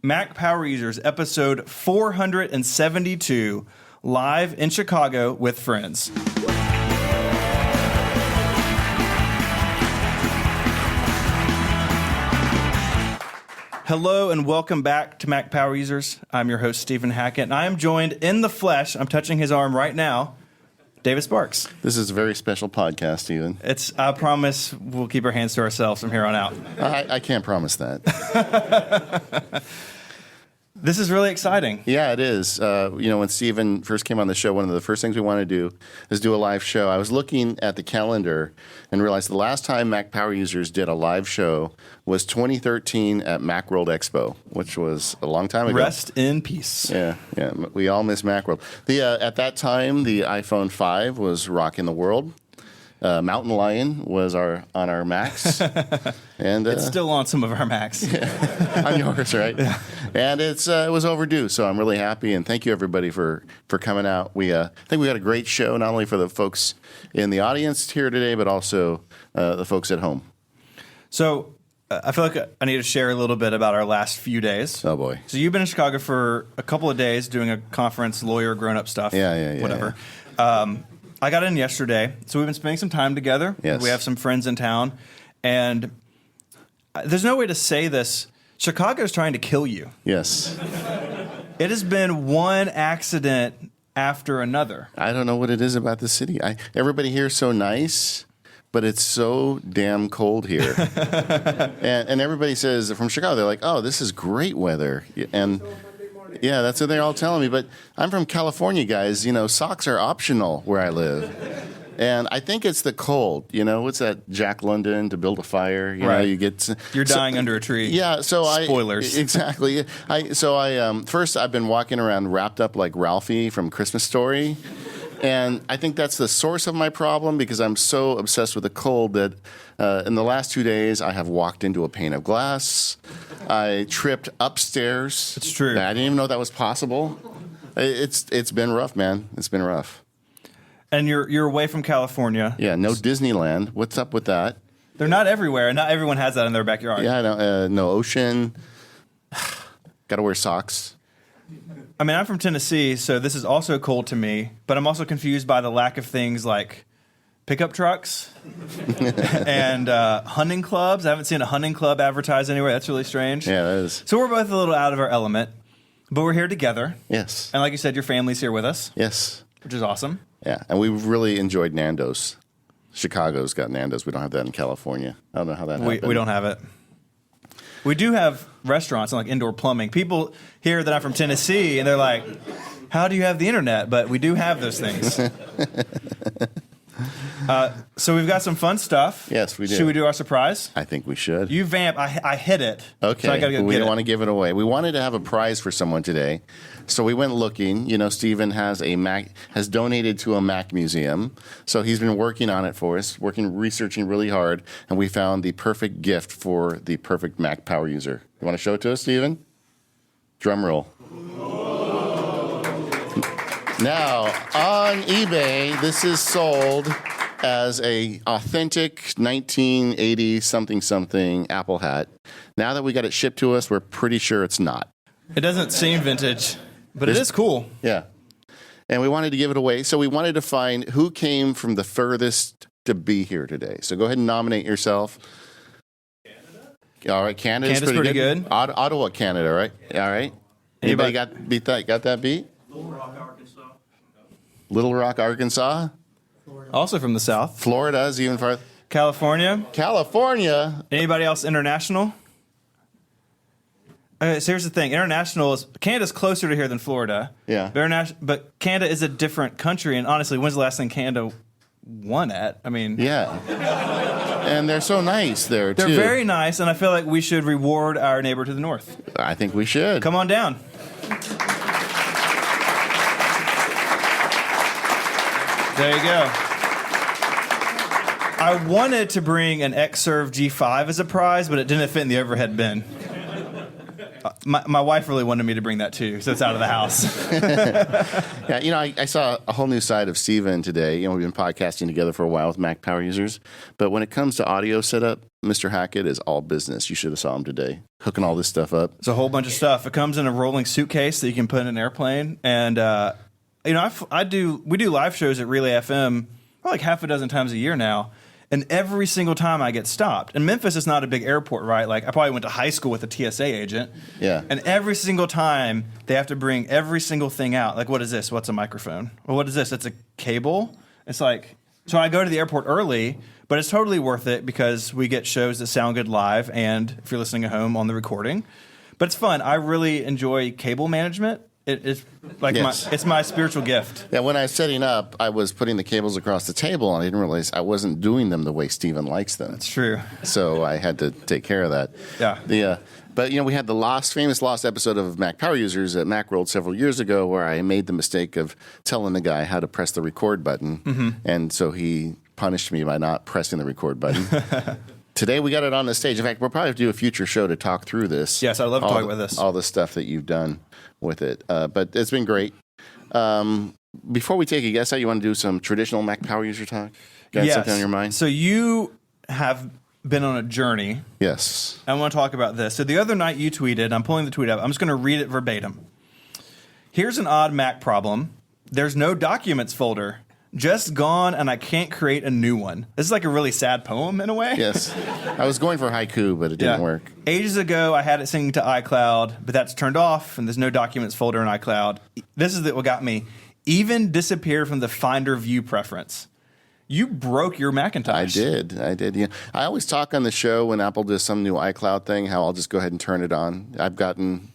Mac Power Users, episode 472, live in Chicago with friends. Hello and welcome back to Mac Power Users. I'm your host, Stephen Hackett, and I am joined in the flesh, I'm touching his arm right now, David Sparks. This is a very special podcast, Stephen. I promise we'll keep our hands to ourselves from here on out. I can't promise that. This is really exciting. Yeah, it is. When Stephen first came on the show, one of the first things we wanted to do is do a live show. I was looking at the calendar and realized the last time Mac Power Users did a live show was 2013 at Macworld Expo, which was a long time ago. Rest in peace. Yeah. We all miss Macworld. At that time, the iPhone 5 was rocking the world. Mountain Lion was on our Macs, and it's still on some of our Macs. On yours, right? Yeah. And it was overdue, so I'm really happy, and thank you everybody for coming out. I think we had a great show, not only for the folks in the audience here today, but also the folks at home. So I feel like I need to share a little bit about our last few days. Oh boy! So you've been in Chicago for a couple of days doing a conference, lawyer, grown-up stuff. Yeah. Whatever. I got in yesterday, so we've been spending some time together. Yes. We have some friends in town, and there's no way to say this. Chicago's trying to kill you. Yes. It has been one accident after another. I don't know what it is about the city. Everybody here is so nice, but it's so damn cold here. and everybody says from Chicago, they're like, oh, this is great weather. And yeah, that's what they're all telling me. But I'm from California, guys. Socks are optional where I live. And I think it's the cold. What's that, Jack London, to build a fire? You're dying under a tree. Yeah, Spoilers. Exactly. First I've been walking around wrapped up like Ralphie from Christmas Story. And I think that's the source of my problem because I'm so obsessed with the cold that in the last 2 days I have walked into a pane of glass. I tripped upstairs. It's true. I didn't even know that was possible. It's been rough, man. It's been rough. And you're away from California. Yeah, no Disneyland. What's up with that? They're not everywhere, and not everyone has that in their backyard. Yeah, no ocean. Got to wear socks. I mean, I'm from Tennessee, so this is also cold to me, but I'm also confused by the lack of things like pickup trucks and hunting clubs. I haven't seen a hunting club advertised anywhere. That's really strange. Yeah, that is. So we're both a little out of our element, but we're here together. Yes. And like you said, your family's here with us. Yes. Which is awesome. Yeah, and we've really enjoyed Nando's. Chicago's got Nando's. We don't have that in California. I don't know how that happened. We don't have it. We do have restaurants and like indoor plumbing. People hear that I'm from Tennessee, and they're like, how do you have the internet? But we do have those things. So we've got some fun stuff. Yes, we do. Should we do our surprise? I think we should. You vamp. I hit it. Okay. So I gotta go we get don't it. want to give it away. We wanted to have a prize for someone today. So we went looking. Stephen has donated to a Mac museum. So he's been working on it for us, researching really hard, and we found the perfect gift for the perfect Mac Power User. You want to show it to us, Stephen? Drum roll. Now, on eBay, this is sold as a authentic 1980 something Apple hat. Now that we got it shipped to us, we're pretty sure it's not. It doesn't seem vintage, but it is cool. Yeah. And we wanted to give it away, so we wanted to find who came from the furthest to be here today. So go ahead and nominate yourself. Canada. All right, Canada's pretty good. Ottawa, Canada, right? All right. Anybody got that beat? Little Rock, Arkansas. Also from the South. Florida is even farther. California. Anybody else international? Okay, so here's the thing. Canada's closer to here than Florida. Yeah. But Canada is a different country, and honestly, when's the last thing Canada won at? I mean... Yeah. And they're so nice there, too. They're very nice, and I feel like we should reward our neighbor to the north. I think we should. Come on down. There you go. I wanted to bring an Xserve G5 as a prize, but it didn't fit in the overhead bin. My wife really wanted me to bring that too, so it's out of the house. Yeah, I saw a whole new side of Steven today. We've been podcasting together for a while with Mac Power Users, but when it comes to audio setup, Mr. Hackett is all business. You should have saw him today, hooking all this stuff up. It's a whole bunch of stuff. It comes in a rolling suitcase that you can put in an airplane. And, we do live shows at Relay FM like half a dozen times a year now. And every single time I get stopped. And Memphis is not a big airport, right? Like, I probably went to high school with a TSA agent. Yeah. And every single time, they have to bring every single thing out. Like, what is this? What's a microphone? Or what is this? It's a cable? It's like, so I go to the airport early, but it's totally worth it because we get shows that sound good live and if you're listening at home on the recording. But it's fun. I really enjoy cable management. It's like it's my spiritual gift. Yeah, when I was setting up, I was putting the cables across the table, and I didn't realize I wasn't doing them the way Steven likes them. That's true. So I had to take care of that. Yeah. But we had the famous lost episode of Mac Power Users at Macworld several years ago, where I made the mistake of telling the guy how to press the record button, and so he punished me by not pressing the record button. Today we got it on the stage. In fact, we'll probably have to do a future show to talk through this. Yes, I'd love to talk about this. All the stuff that you've done with it. But it's been great. Before we take a guess out, you want to do some traditional Mac Power User talk? Got something on your mind? So you have been on a journey. Yes. I want to talk about this. So the other night you tweeted, I'm pulling the tweet up. I'm just going to read it verbatim. Here's an odd Mac problem. There's no documents folder. Just gone, and I can't create a new one. This is like a really sad poem in a way. Yes. I was going for haiku, but it didn't work. Ages ago, I had it synced to iCloud, but that's turned off, and there's no documents folder in iCloud. This is what got me. Even disappeared from the Finder view preference. You broke your Macintosh. I did. Yeah. I always talk on the show when Apple does some new iCloud thing, how I'll just go ahead and turn it on. I've gotten...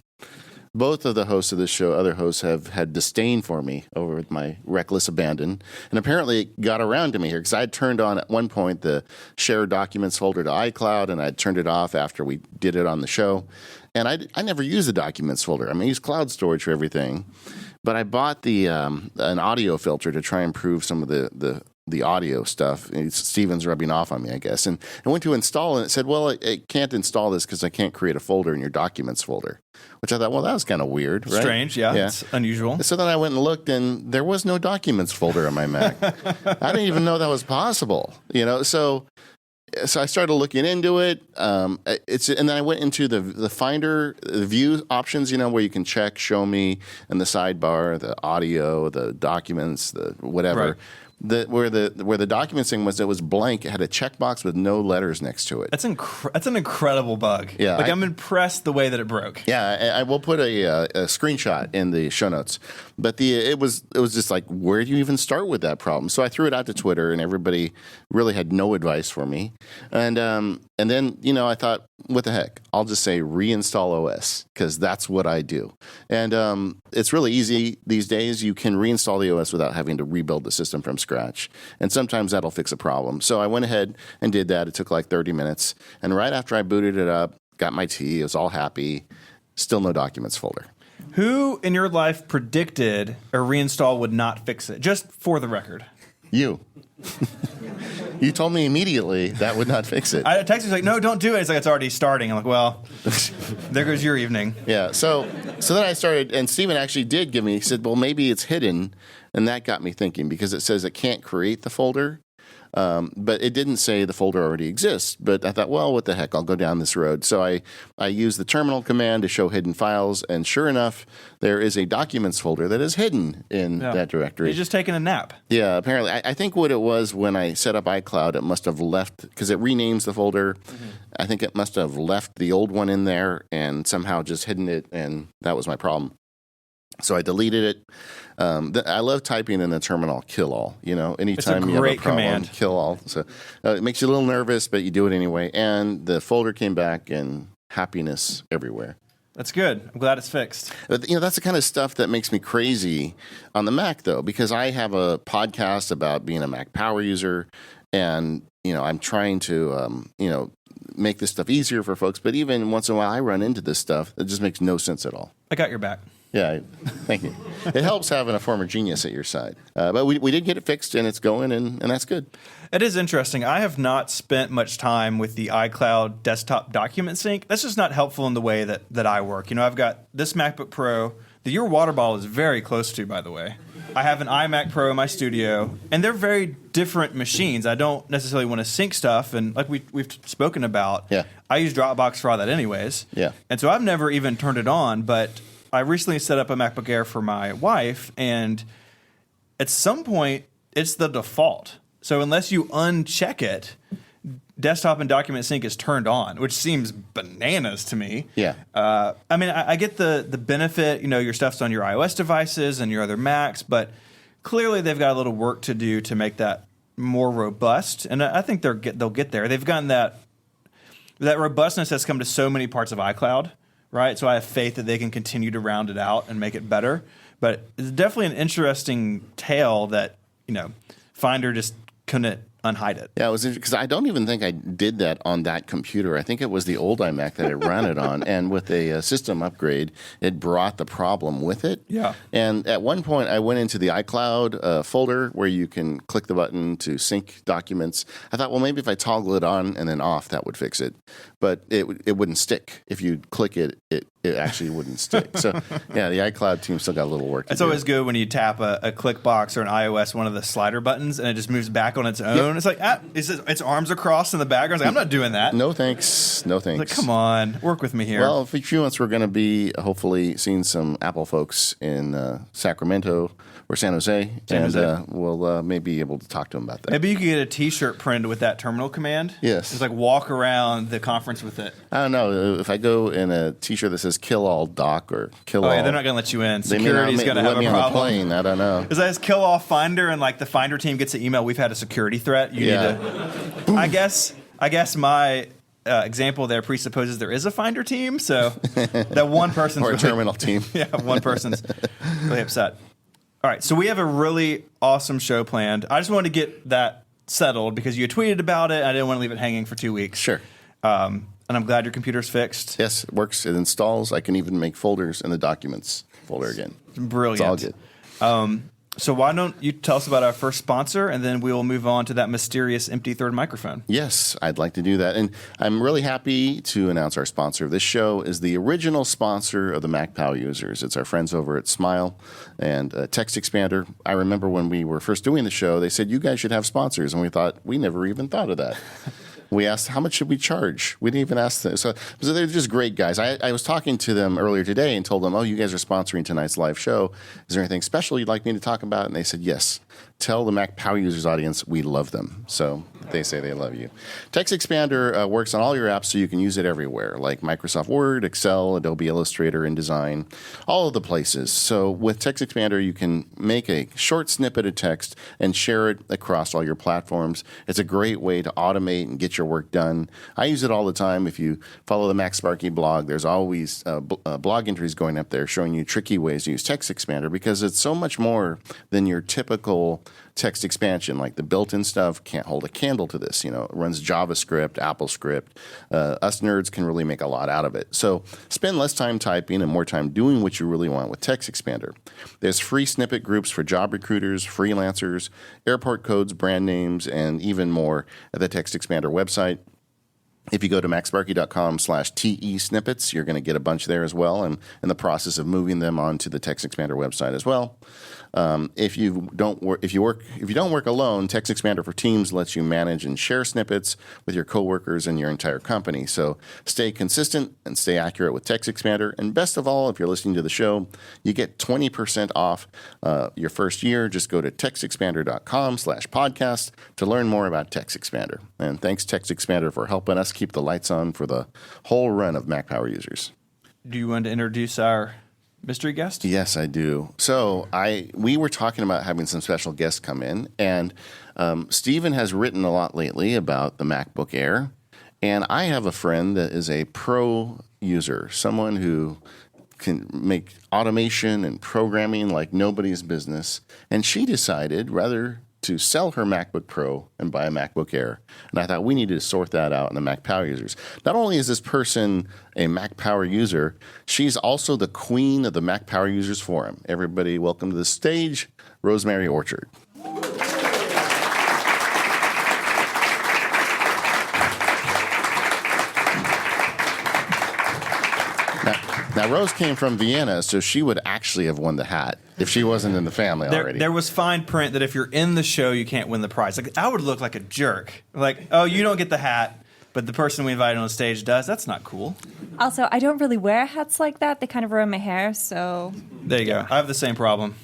Both of the hosts of this show, other hosts, have had disdain for me over my reckless abandon. And apparently it got around to me here because I had turned on at one point the share documents folder to iCloud, and I'd turned it off after we did it on the show. And I never used the documents folder. I use cloud storage for everything. But I bought an audio filter to try and improve some of the audio stuff. Steven's rubbing off on me, I guess. And I went to install, and it said, well, it can't install this because I can't create a folder in your documents folder. Which I thought, well, that was kind of weird, right? Strange, yeah. It's unusual. So then I went and looked, and there was no documents folder on my Mac. I didn't even know that was possible. So I started looking into it. And then I went into the Finder, the view options, where you can check, show me, and the sidebar, the audio, the documents, the whatever. Right. Where the documents thing was, it was blank. It had a checkbox with no letters next to it. That's an incredible bug. Yeah, I'm impressed the way that it broke. Yeah, I will put a screenshot in the show notes. But it was just like, where do you even start with that problem? So I threw it out to Twitter, and everybody really had no advice for me. And then I thought, what the heck? I'll just say reinstall OS because that's what I do. And it's really easy these days. You can reinstall the OS without having to rebuild the system from scratch. And sometimes that'll fix a problem. So I went ahead and did that. It took like 30 minutes. And right after I booted it up, got my tea, I was all happy. Still no documents folder. Who in your life predicted a reinstall would not fix it? Just for the record. You. You told me immediately that would not fix it. I texted you like, no, don't do it. It's like, it's already starting. I'm like, well, there goes your evening. Yeah. So then I started, and Steven actually did give me, he said, well, maybe it's hidden. And that got me thinking because it says it can't create the folder. But it didn't say the folder already exists. But I thought, well, what the heck? I'll go down this road. So I used the terminal command to show hidden files. And sure enough, there is a documents folder that is hidden in that directory. You're just taking a nap. Yeah, apparently. I think what it was when I set up iCloud, it must have left, because it renames the folder. Mm-hmm. I think it must have left the old one in there and somehow just hidden it. And that was my problem. So I deleted it. I love typing in the terminal kill all. Anytime you have a problem, command. Kill all. So it makes you a little nervous, but you do it anyway. And the folder came back and happiness everywhere. That's good. I'm glad it's fixed. That's the kind of stuff that makes me crazy on the Mac, though, because I have a podcast about being a Mac power user, and I'm trying to make this stuff easier for folks. But even once in a while, I run into this stuff that just makes no sense at all. I got your back. Yeah, thank you. It helps having a former genius at your side. But we did get it fixed, and it's going, and that's good. It is interesting. I have not spent much time with the iCloud desktop document sync. That's just not helpful in the way that I work. I've got this MacBook Pro that your water bottle is very close to, by the way. I have an iMac Pro in my studio, and they're very different machines. I don't necessarily want to sync stuff, and like we've spoken about, I use Dropbox for all that anyways. Yeah. And so I've never even turned it on, but I recently set up a MacBook Air for my wife, and at some point, it's the default. So unless you uncheck it, desktop and document sync is turned on, which seems bananas to me. Yeah. I mean, I get the benefit, your stuff's on your iOS devices and your other Macs, but clearly they've got a little work to do to make that more robust. And I think they'll get there. They've gotten that robustness has come to so many parts of iCloud, right? So I have faith that they can continue to round it out and make it better. But it's definitely an interesting tale that, Finder just couldn't unhide it. Yeah, it was because I don't even think I did that on that computer. I think it was the old iMac that I ran it on, and with a system upgrade, it brought the problem with it. Yeah. And at one point, I went into the iCloud folder where you can click the button to sync documents. I thought, well, maybe if I toggle it on and then off, that would fix it. But it wouldn't stick. If you click it, it actually wouldn't stick. So, yeah, the iCloud team still got a little work to do. It's always good when you tap a click box or an iOS, one of the slider buttons, and it just moves back on its own. Yep. It's like, it says its arms are crossed in the background. It's like, I'm not doing that. No thanks. No thanks. It's like, come on, work with me here. Well, in a few months, we're going to be hopefully seeing some Apple folks in Sacramento or San Jose, we'll maybe be able to talk to them about that. Maybe you could get a T-shirt printed with that terminal command. Yes. Just like walk around the conference with it. I don't know. If I go in a T-shirt that says "Kill all Doc" or "Kill all," yeah, they're not going to let you in. Security's going to have a problem. On the plane. I don't know. Is that kill all Finder, and like the Finder team gets an email? We've had a security threat. You need to. I guess my example there presupposes there is a Finder team, so that one person's or a terminal team. Yeah, one person's really upset. All right, so we have a really awesome show planned. I just wanted to get that settled because you had tweeted about it. I didn't want to leave it hanging for 2 weeks. Sure. And I'm glad your computer's fixed. Yes, it works. It installs. I can even make folders in the documents folder again. Brilliant. It's all good. So why don't you tell us about our first sponsor, and then we'll move on to that mysterious empty third microphone. Yes, I'd like to do that. And I'm really happy to announce our sponsor of this show is the original sponsor of the Mac Power Users. It's our friends over at Smile and Text Expander. I remember when we were first doing the show, they said, you guys should have sponsors. And we thought, we never even thought of that. We asked, how much should we charge? We didn't even ask them. So they're just great guys. I was talking to them earlier today and told them, oh, you guys are sponsoring tonight's live show. Is there anything special you'd like me to talk about? And they said, yes. Tell the Mac Power Users audience we love them. So they say they love you. Text Expander works on all your apps so you can use it everywhere, like Microsoft Word, Excel, Adobe Illustrator, InDesign, all of the places. So with Text Expander, you can make a short snippet of text and share it across all your platforms. It's a great way to automate and get your work done. I use it all the time. If you follow the Mac Sparky blog, there's always blog entries going up there showing you tricky ways to use Text Expander because it's so much more than your typical text expansion. Like the built-in stuff can't hold a candle to this. It runs JavaScript, AppleScript. Us nerds can really make a lot out of it. So spend less time typing and more time doing what you really want with Text Expander. There's free snippet groups for job recruiters, freelancers, airport codes, brand names, and even more at the Text Expander website. If you go to macsparky.com/TE snippets, you're going to get a bunch there as well, and in the process of moving them onto the Text Expander website as well. If you don't work alone, Text Expander for Teams lets you manage and share snippets with your coworkers and your entire company. So stay consistent and stay accurate with Text Expander. And best of all, if you're listening to the show, you get 20% off your first year. Just go to textexpander.com/podcast to learn more about Text Expander. And thanks Text Expander for helping us keep the lights on for the whole run of Mac Power Users. Do you want to introduce our mystery guest? Yes, I do. So we were talking about having some special guests come in, and Stephen has written a lot lately about the MacBook Air, and I have a friend that is a pro user, someone who can make automation and programming like nobody's business, and she decided rather to sell her MacBook Pro and buy a MacBook Air. And I thought we needed to sort that out in the Mac Power Users. Not only is this person a Mac Power User, she's also the queen of the Mac Power Users Forum. Everybody, welcome to the stage, Rosemary Orchard. Now, Rose came from Vienna, so she would actually have won the hat if she wasn't in the family already. There was fine print that if you're in the show, you can't win the prize. Like, I would look like a jerk. Like, oh, you don't get the hat, but the person we invited on stage does. That's not cool. Also, I don't really wear hats like that. They kind of ruin my hair, so... There you go. I have the same problem.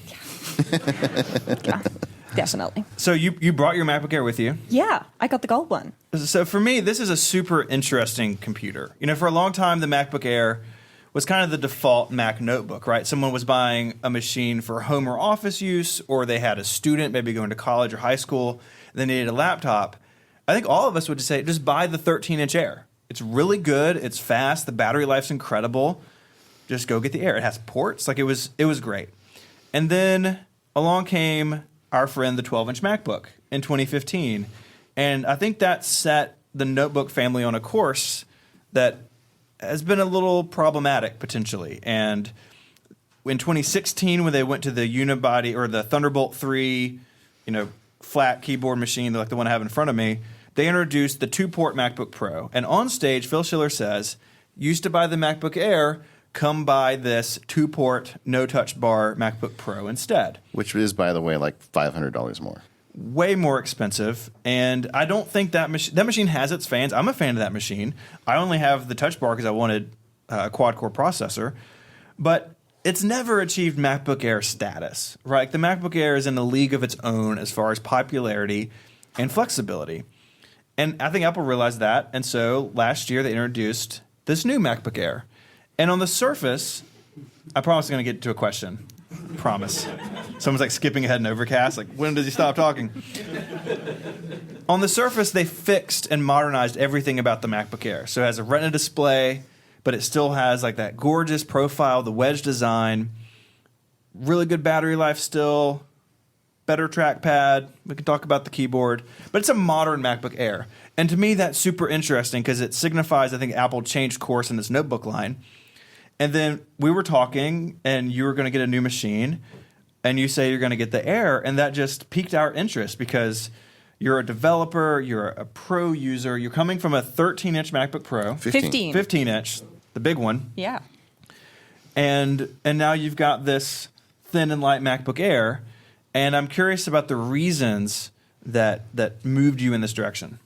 Yeah, definitely. So you brought your MacBook Air with you. Yeah, I got the gold one. So for me, this is a super interesting computer. You know, for a long time, the MacBook Air was kind of the default Mac notebook, right? Someone was buying a machine for home or office use, or they had a student maybe going to college or high school, and they needed a laptop. I think all of us would just say, just buy the 13-inch Air. It's really good. It's fast. The battery life's incredible. Just go get the Air. It has ports. Like, it was great. And then along came our friend, the 12-inch MacBook in 2015. And I think that set the notebook family on a course that has been a little problematic potentially. And in 2016, when they went to the unibody or the Thunderbolt 3, flat keyboard machine like the one I have in front of me, they introduced the 2-port MacBook Pro. And on stage, Phil Schiller says, used to buy the MacBook Air, come buy this 2-port, no-touch bar MacBook Pro instead. Which is, by the way, like $500 more. Way more expensive, and I don't think that machine has its fans. I'm a fan of that machine. I only have the touch bar because I wanted a quad-core processor, but it's never achieved MacBook Air status, right? The MacBook Air is in a league of its own as far as popularity and flexibility, and I think Apple realized that, and so last year they introduced this new MacBook Air, and on the surface, I promise I'm going to get to a question. Promise. Someone's like skipping ahead in Overcast. Like, when does he stop talking? On the surface, they fixed and modernized everything about the MacBook Air. So it has a Retina display, but it still has like that gorgeous profile, the wedge design, really good battery life still, better trackpad. We can talk about the keyboard, but it's a modern MacBook Air. And to me, that's super interesting because it signifies, I think, Apple changed course in its notebook line. And then we were talking, and you were going to get a new machine, and you say you're going to get the Air, and that just piqued our interest because you're a developer, you're a pro user, you're coming from a 13-inch MacBook Pro. 15-inch, the big one. Yeah. And now you've got this thin and light MacBook Air, and I'm curious about the reasons that moved you in this direction.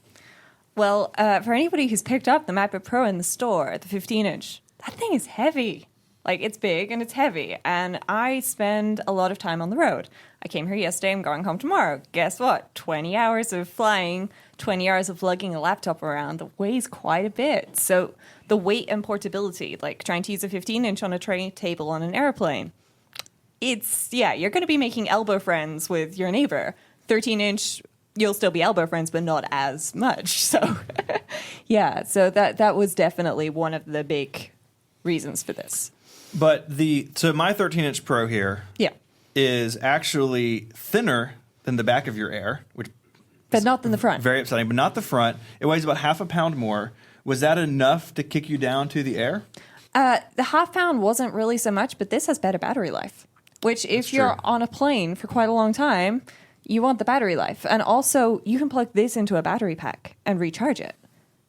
Well, for anybody who's picked up the MacBook Pro in the store, the 15-inch, that thing is heavy. Like, it's big and it's heavy. And I spend a lot of time on the road. I came here yesterday. I'm going home tomorrow. Guess what? 20 hours of flying, 20 hours of lugging a laptop around. That weighs quite a bit. So the weight and portability, like trying to use a 15-inch on a tray table on an airplane, you're going to be making elbow friends with your neighbor. 13-inch, you'll still be elbow friends, but not as much. So, yeah. So that was definitely one of the big reasons for this. But my 13-inch Pro here is actually thinner than the back of your Air, but not in the front. Very upsetting, but not the front. It weighs about half a pound more. Was that enough to kick you down to the Air? The half pound wasn't really so much, but this has better battery life, which if you're on a plane for quite a long time, you want the battery life. And also, you can plug this into a battery pack and recharge it.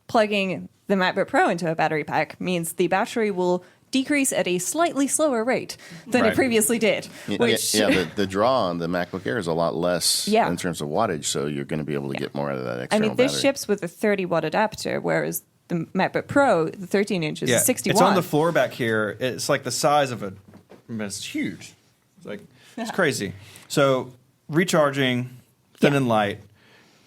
Plugging the MacBook Pro into a battery pack means the battery will decrease at a slightly slower rate than it previously did. The draw on the MacBook Air is a lot less in terms of wattage, so you're going to be able to get more out of that external battery. This ships with a 30-watt adapter, whereas the MacBook Pro, the 13-inch, is a 60-watt. It's on the floor back here. It's like the size of it's huge. It's crazy. So recharging, thin and light.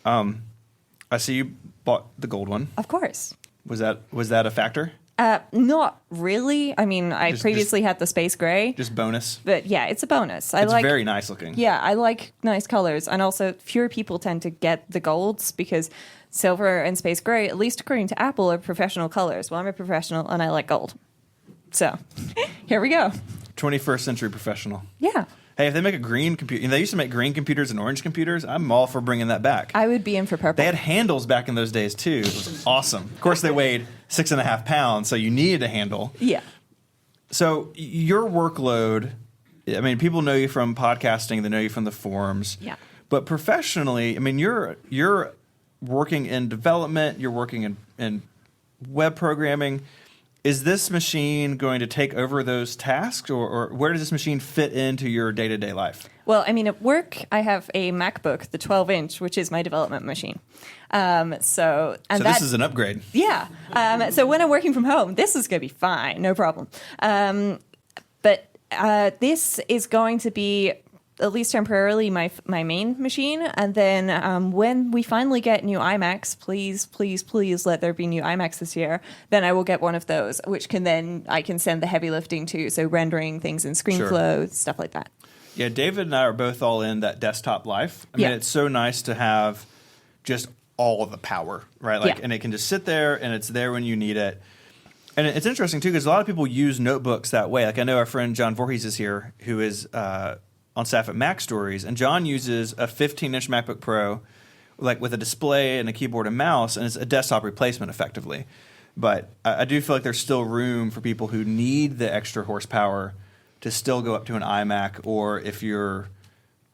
I see you bought the gold one. Of course. Was that a factor? Not really. I mean, I previously had the space gray. Just bonus. But yeah, it's a bonus. It's very nice looking. Yeah, I like nice colors. And also, fewer people tend to get the golds because silver and space gray, at least according to Apple, are professional colors. Well, I'm a professional and I like gold. So, here we go. 21st century professional. Yeah. Hey, if they make a green computer, they used to make green computers and orange computers. I'm all for bringing that back. I would be in for purple. They had handles back in those days too. It was awesome. Of course, they weighed 6.5 pounds, so you needed a handle. Yeah. So your workload, I mean, people know you from podcasting. They know you from the forums. Yeah. But professionally, I mean, you're working in development. You're working in web programming. is this machine going to take over those tasks, or where does this machine fit into your day-to-day life? Well, I mean, at work, I have a MacBook, the 12-inch, which is my development machine. So this is an upgrade. Yeah. So when I'm working from home, this is going to be fine, no problem. But this is going to be, at least temporarily, my main machine. And then when we finally get new iMacs, please let there be new iMacs this year, then I will get one of those, which I can send the heavy lifting to, so rendering things in ScreenFlow, stuff like that. Yeah, David and I are both all in that desktop life. I mean, it's so nice to have just all of the power, right? And it can just sit there, and it's there when you need it. And it's interesting, too, because a lot of people use notebooks that way. Like, I know our friend John Voorhees is here, who is on staff at Mac Stories, and John uses a 15-inch MacBook Pro, like with a display and a keyboard and mouse, and it's a desktop replacement, effectively. But I do feel like there's still room for people who need the extra horsepower to still go up to an iMac, or if you're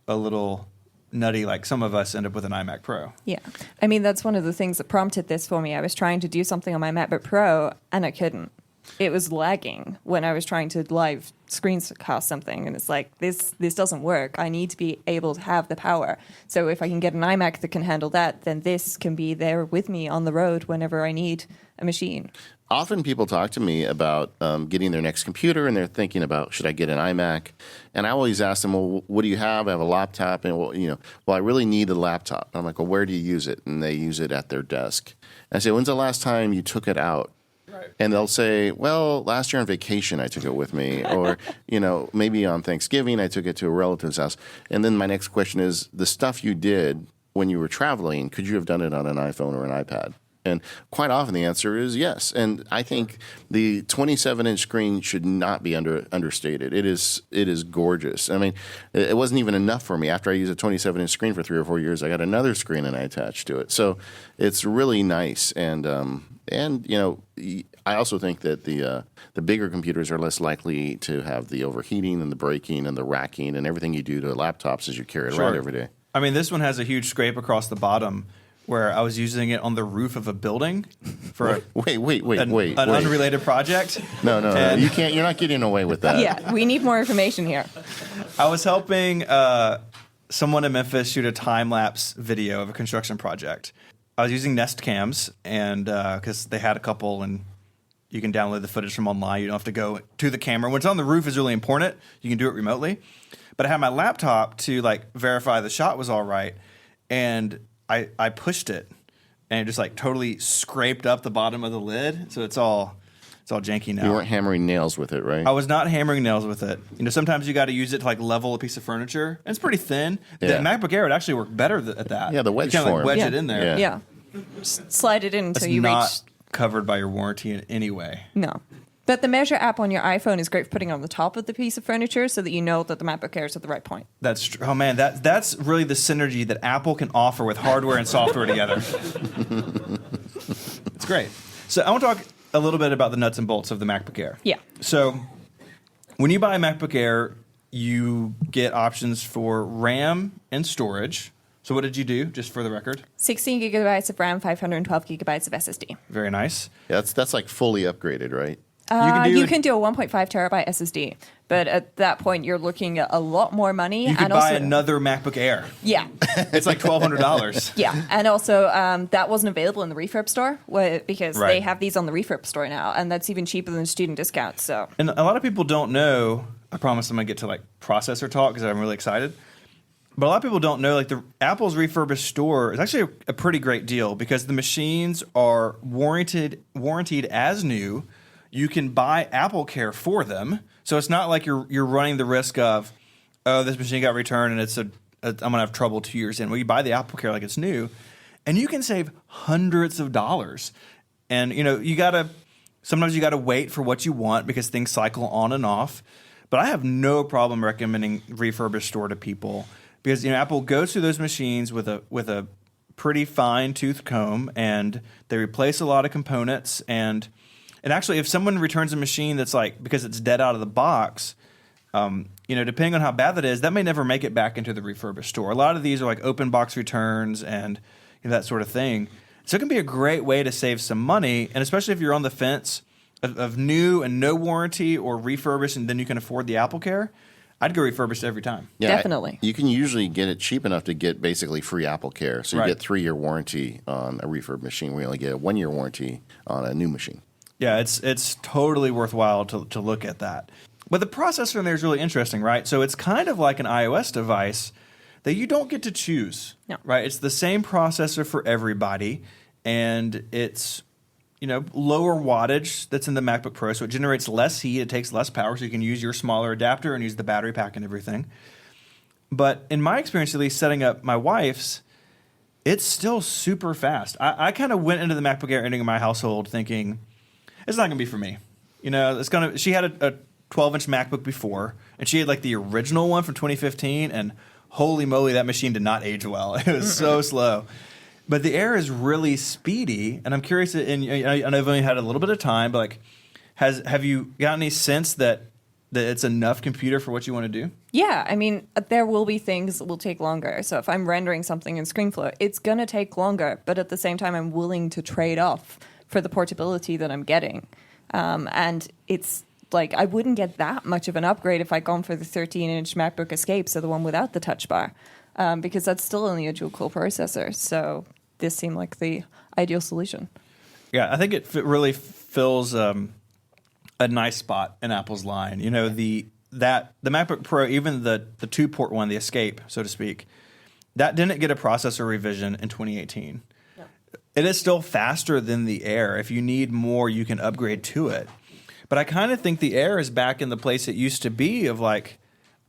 a little nutty like some of us, end up with an iMac Pro. Yeah. I mean, that's one of the things that prompted this for me. I was trying to do something on my MacBook Pro, and I couldn't. It was lagging when I was trying to live screencast something, and it's like, this doesn't work. I need to be able to have the power. So if I can get an iMac that can handle that, then this can be there with me on the road whenever I need a machine. Often people talk to me about getting their next computer, and they're thinking about, should I get an iMac? And I always ask them, well, what do you have? I have a laptop, and well, I really need a laptop. And I'm like, well, where do you use it? And they use it at their desk. And I say, when's the last time you took it out? Right. And they'll say, well, last year on vacation I took it with me, or maybe on Thanksgiving I took it to a relative's house. And then my next question is, the stuff you did when you were traveling, could you have done it on an iPhone or an iPad? And quite often the answer is yes. And I think the 27-inch screen should not be understated. It is gorgeous. I mean, it wasn't even enough for me. After I used a 27-inch screen for 3 or 4 years, I got another screen and I attached to it. So it's really nice. And I also think that the bigger computers are less likely to have the overheating and the breaking and the racking and everything you do to laptops as you carry it around every day. I mean, this one has a huge scrape across the bottom, where I was using it on the roof of a building for an unrelated project. No. You can't. You're not getting away with that. Yeah, we need more information here. I was helping someone in Memphis shoot a time-lapse video of a construction project. I was using Nest cams, and because they had a couple, and you can download the footage from online. You don't have to go to the camera. When it's on the roof is really important. You can do it remotely. But I had my laptop to verify the shot was all right, and I pushed it, and it just totally scraped up the bottom of the lid, so it's all janky now. You weren't hammering nails with it, right? I was not hammering nails with it. Sometimes you got to use it to level a piece of furniture, and it's pretty thin. Yeah. The MacBook Air would actually work better at that. Yeah, the wedge form. You can wedge it in there. Yeah. Just slide it in until you reach. reach. Not covered by your warranty in any way. No. But the Measure app on your iPhone is great for putting it on the top of the piece of furniture so that you know that the MacBook Air is at the right point. That's true. Oh, man, that's really the synergy that Apple can offer with hardware and software together. It's great. So I want to talk a little bit about the nuts and bolts of the MacBook Air. Yeah. So when you buy a MacBook Air, you get options for RAM and storage. So what did you do, just for the record? 16 gigabytes of RAM, 512 gigabytes of SSD. Very nice. Yeah, that's fully upgraded, right? You can do a 1.5 terabyte SSD, but at that point you're looking at a lot more money. You could buy another MacBook Air. Yeah. It's $1,200. Yeah, and also that wasn't available in the refurb store because they have these on the refurb store now, and that's even cheaper than student discounts. So, and a lot of people don't know. I promise I'm gonna get to processor talk because I'm really excited. But a lot of people don't know, the Apple's refurbished store is actually a pretty great deal because the machines are warranted as new. You can buy Apple Care for them, so it's not like you're running the risk of, oh, this machine got returned and I'm gonna have trouble 2 years in. Well, you buy the Apple Care like it's new, and you can save hundreds of dollars. And sometimes you gotta wait for what you want because things cycle on and off. But I have no problem recommending refurbished store to people because Apple goes through those machines with a pretty fine tooth comb, and they replace a lot of components. And actually, if someone returns a machine that's because it's dead out of the box, depending on how bad that is, that may never make it back into the refurbished store. A lot of these are open box returns and that sort of thing. So it can be a great way to save some money, and especially if you're on the fence of new and no warranty, or refurbished and then you can afford the Apple Care, I'd go refurbished every time. Yeah, Definitely. You can usually get it cheap enough to get basically free Apple Care. So you Right. get 3-year warranty on a refurb machine. We only get a 1-year warranty on a new machine. Yeah, it's totally worthwhile to look at that. But the processor in there is really interesting, right? So it's kind of like an iOS device that you don't get to choose, No. right? It's the same processor for everybody, and it's lower wattage that's in the MacBook Pro, so it generates less heat, it takes less power, so you can use your smaller adapter and use the battery pack and everything. But in my experience, at least setting up my wife's, it's still super fast. I kind of went into the MacBook Air ending in my household thinking, it's not going to be for me. She had a 12-inch MacBook before, and she had like the original one from 2015, and holy moly, that machine did not age well. It was so slow. But the Air is really speedy, and I'm curious, and I've only had a little bit of time, but like, have you got any sense that it's enough computer for what you want to do? Yeah, I mean, there will be things that will take longer. So if I'm rendering something in ScreenFlow, it's going to take longer, but at the same time, I'm willing to trade off for the portability that I'm getting. And it's like, I wouldn't get that much of an upgrade if I'd gone for the 13-inch MacBook Escape, so the one without the touch bar, because that's still only a dual-core processor. So this seemed like the ideal solution. Yeah, I think it really fills a nice spot in Apple's line. The MacBook Pro, even the 2-port one, the Escape, so to speak, that didn't get a processor revision in 2018. No. It is still faster than the Air. If you need more, you can upgrade to it. But I kind of think the Air is back in the place it used to be of like,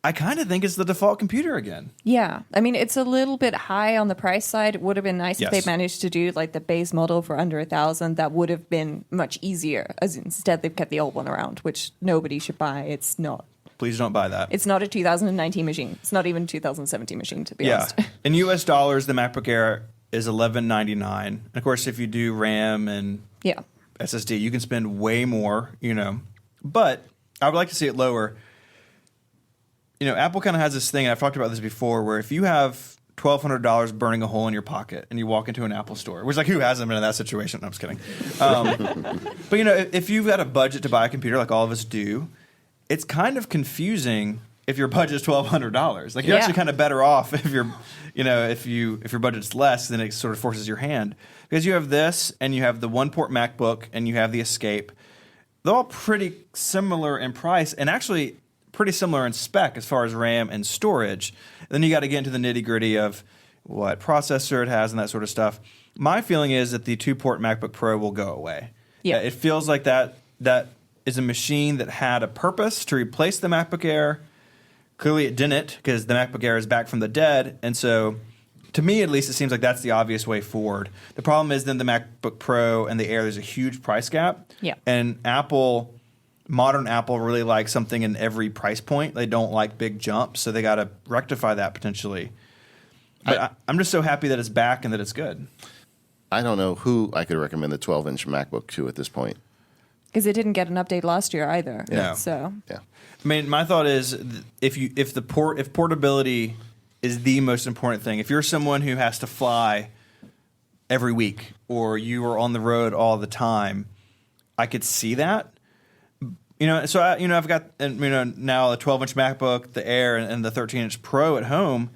I kind of think it's the default computer again. Yeah. I mean, it's a little bit high on the price side. It would have been nice if they managed to do like the base model for under $1,000. That would have been much easier. As instead, they've kept the old one around, which nobody should buy. It's not. Please don't buy that. It's not a 2019 machine. It's not even a 2017 machine, to be honest. In US dollars, the MacBook Air is $1,199. And of course, if you do RAM and SSD, you can spend way more, But I would like to see it lower. Apple kind of has this thing, and I've talked about this before, where if you have $1,200 burning a hole in your pocket and you walk into an Apple store, which, like, who hasn't been in that situation? No, I'm just kidding. But, if you've got a budget to buy a computer, like all of us do, it's kind of confusing if your budget's $1,200. Like, you're actually kind of better off if if your budget's less, then it sort of forces your hand. Because you have this, and you have the 1-port MacBook, and you have the Escape. They're all pretty similar in price, and actually pretty similar in spec as far as RAM and storage. And then you got to get into the nitty-gritty of what processor it has and that sort of stuff. My feeling is that the 2-port MacBook Pro will go away. Yeah. It feels like that is a machine that had a purpose to replace the MacBook Air. Clearly it didn't, because the MacBook Air is back from the dead. And so, to me at least, it seems like that's the obvious way forward. The problem is then the MacBook Pro and the Air, there's a huge price gap. Yeah. And modern Apple really likes something in every price point. They don't like big jumps, so they got to rectify that potentially. But I'm just so happy that it's back and that it's good. I don't know who I could recommend the 12-inch MacBook to at this point. Because it didn't get an update last year either. Yeah. So. Yeah. I mean, my thought is if portability is the most important thing, if you're someone who has to fly every week or you are on the road all the time, I could see that. So I've got now a 12-inch MacBook, the Air, and the 13-inch Pro at home.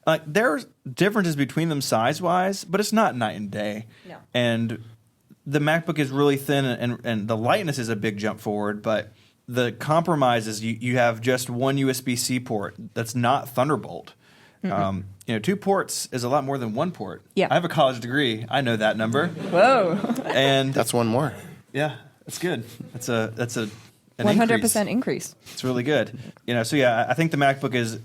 Like, there's differences between them size-wise, but it's not night and day. No. And the MacBook is really thin, and the lightness is a big jump forward. But the compromise is you have just one USB-C port that's not Thunderbolt. 2 ports is a lot more than 1 port. Yeah. I have a college degree. I know that number. Whoa. And That's one more. yeah, that's good. That's a 100% increase. It's really good. So yeah, I think the MacBook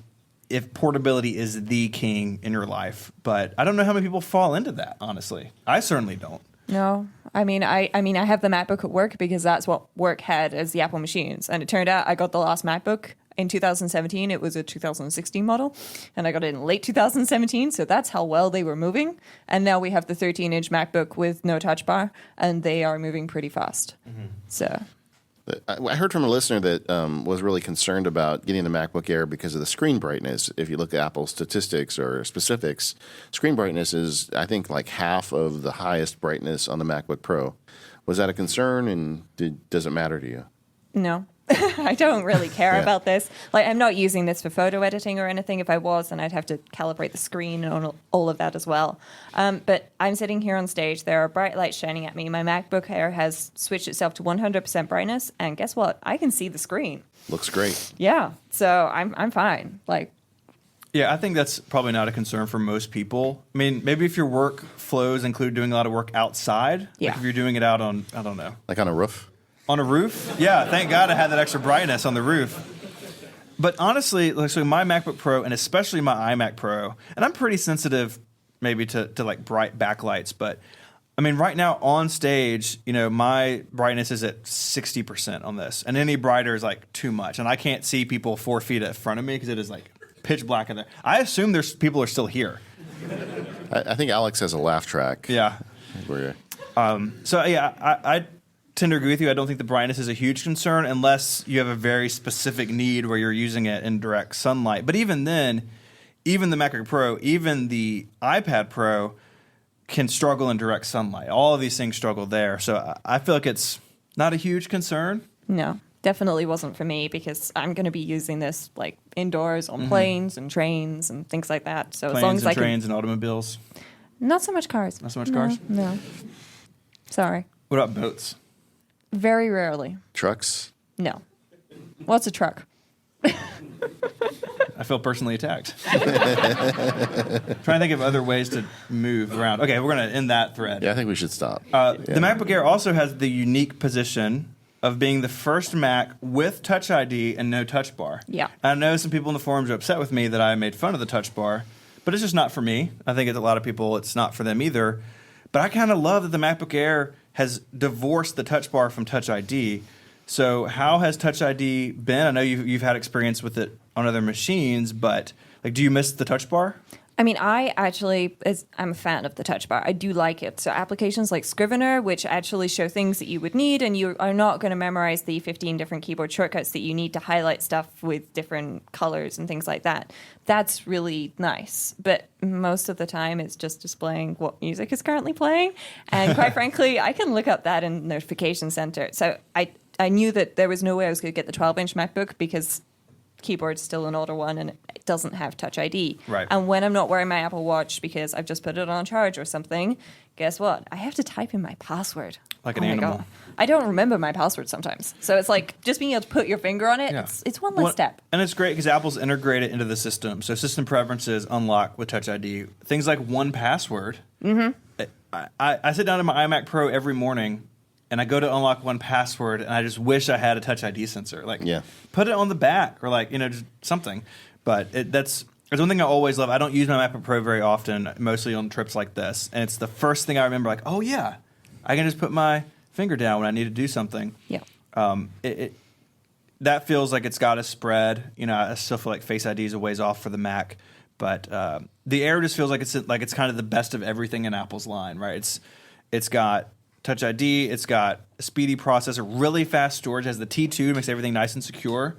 if portability is the king in your life, but I don't know how many people fall into that, honestly. I certainly don't. No. I mean, I have the MacBook at work because that's what work had as the Apple machines. And it turned out I got the last MacBook in 2017. It was a 2016 model, and I got it in late 2017, so that's how well they were moving. And now we have the 13-inch MacBook with no touch bar, and they are moving pretty fast. Mm-hmm. So I heard from a listener that was really concerned about getting the MacBook Air because of the screen brightness. If you look at Apple statistics or specifics, screen brightness is, I think, like half of the highest brightness on the MacBook Pro. Was that a concern, and does it matter to you? No. I don't really care Yeah. about this. Like, I'm not using this for photo editing or anything. If I was, then I'd have to calibrate the screen and all of that as well. But I'm sitting here on stage. There are bright lights shining at me. My MacBook Air has switched itself to 100% brightness, and guess what? I can see the screen. Looks great. Yeah, so I'm fine. Like, Yeah, I think that's probably not a concern for most people. I mean, maybe if your work flows include doing a lot of work outside. Yeah. Like if you're doing it out on, I don't know. Like on a roof? On a roof? Yeah, thank God I had that extra brightness on the roof. But honestly, like, so my MacBook Pro and especially my iMac Pro, and I'm pretty sensitive maybe to like bright backlights, but I mean, right now on stage, you know, my brightness is at 60% on this, and any brighter is like too much, and I can't see people 4 feet in front of me because it is like pitch black in there. I assume there's people are still here. I think Alex has a laugh track. Yeah. Where, So yeah, I tend to agree with you. I don't think the brightness is a huge concern unless you have a very specific need where you're using it in direct sunlight. But even then, even the MacBook Pro, even the iPad Pro can struggle in direct sunlight. All of these things struggle there. So I feel like it's not a huge concern. no, definitely wasn't for me because I'm going to be using this like indoors on planes and trains and things like that. So as long Planes as I and trains and automobiles. can, not so much cars. Not so much cars? No. Sorry. What about boats? Very rarely. trucks? No. What's a truck? I feel personally attacked. Trying to think of other ways to move around. Okay, we're going to end that thread. Yeah, I think we should stop. The MacBook Air also has the unique position of being the first Mac with Touch ID and no touch bar. Yeah. I know some people in the forums are upset with me that I made fun of the touch bar, but it's just not for me. I think it's a lot of people, it's not for them either. But I kind of love that the MacBook Air has divorced the touch bar from Touch ID. So how has Touch ID been? I know you've had experience with it on other machines, but like, do you miss the touch bar? I mean, I'm a fan of the touch bar. I do like it. So applications like Scrivener, which actually show things that you would need, and you are not going to memorize the 15 different keyboard shortcuts that you need to highlight stuff with different colors and things like that. That's really nice. But most of the time, it's just displaying what music is currently playing. And quite frankly, I can look up that in Notification Center. So I knew that there was no way I was going to get the 12-inch MacBook because keyboard's still an older one and it doesn't have Touch ID. Right. And when I'm not wearing my Apple Watch because I've just put it on charge or something, guess what? I have to type in my password. Like an my animal. God. I don't remember my password sometimes. So it's like just being able to put your finger on it, Yeah. it's one less step. And it's great because Apple's integrated into the system. So system preferences unlock with Touch ID. Things like 1Password. Mm-hmm. I sit down in my iMac Pro every morning and I go to unlock 1Password, and I just wish I had a Touch ID sensor. Like, put it on the back, or like, just something. But that's one thing I always love. I don't use my MacBook Pro very often, mostly on trips like this, and it's the first thing I remember. Like, oh yeah, I can just put my finger down when I need to do something. Yeah. That feels like it's got to spread. I still feel like Face ID is a ways off for the Mac, but the Air just feels like it's kind of the best of everything in Apple's line, right? It's got Touch ID, it's got a speedy processor, really fast storage, has the T2, makes everything nice and secure,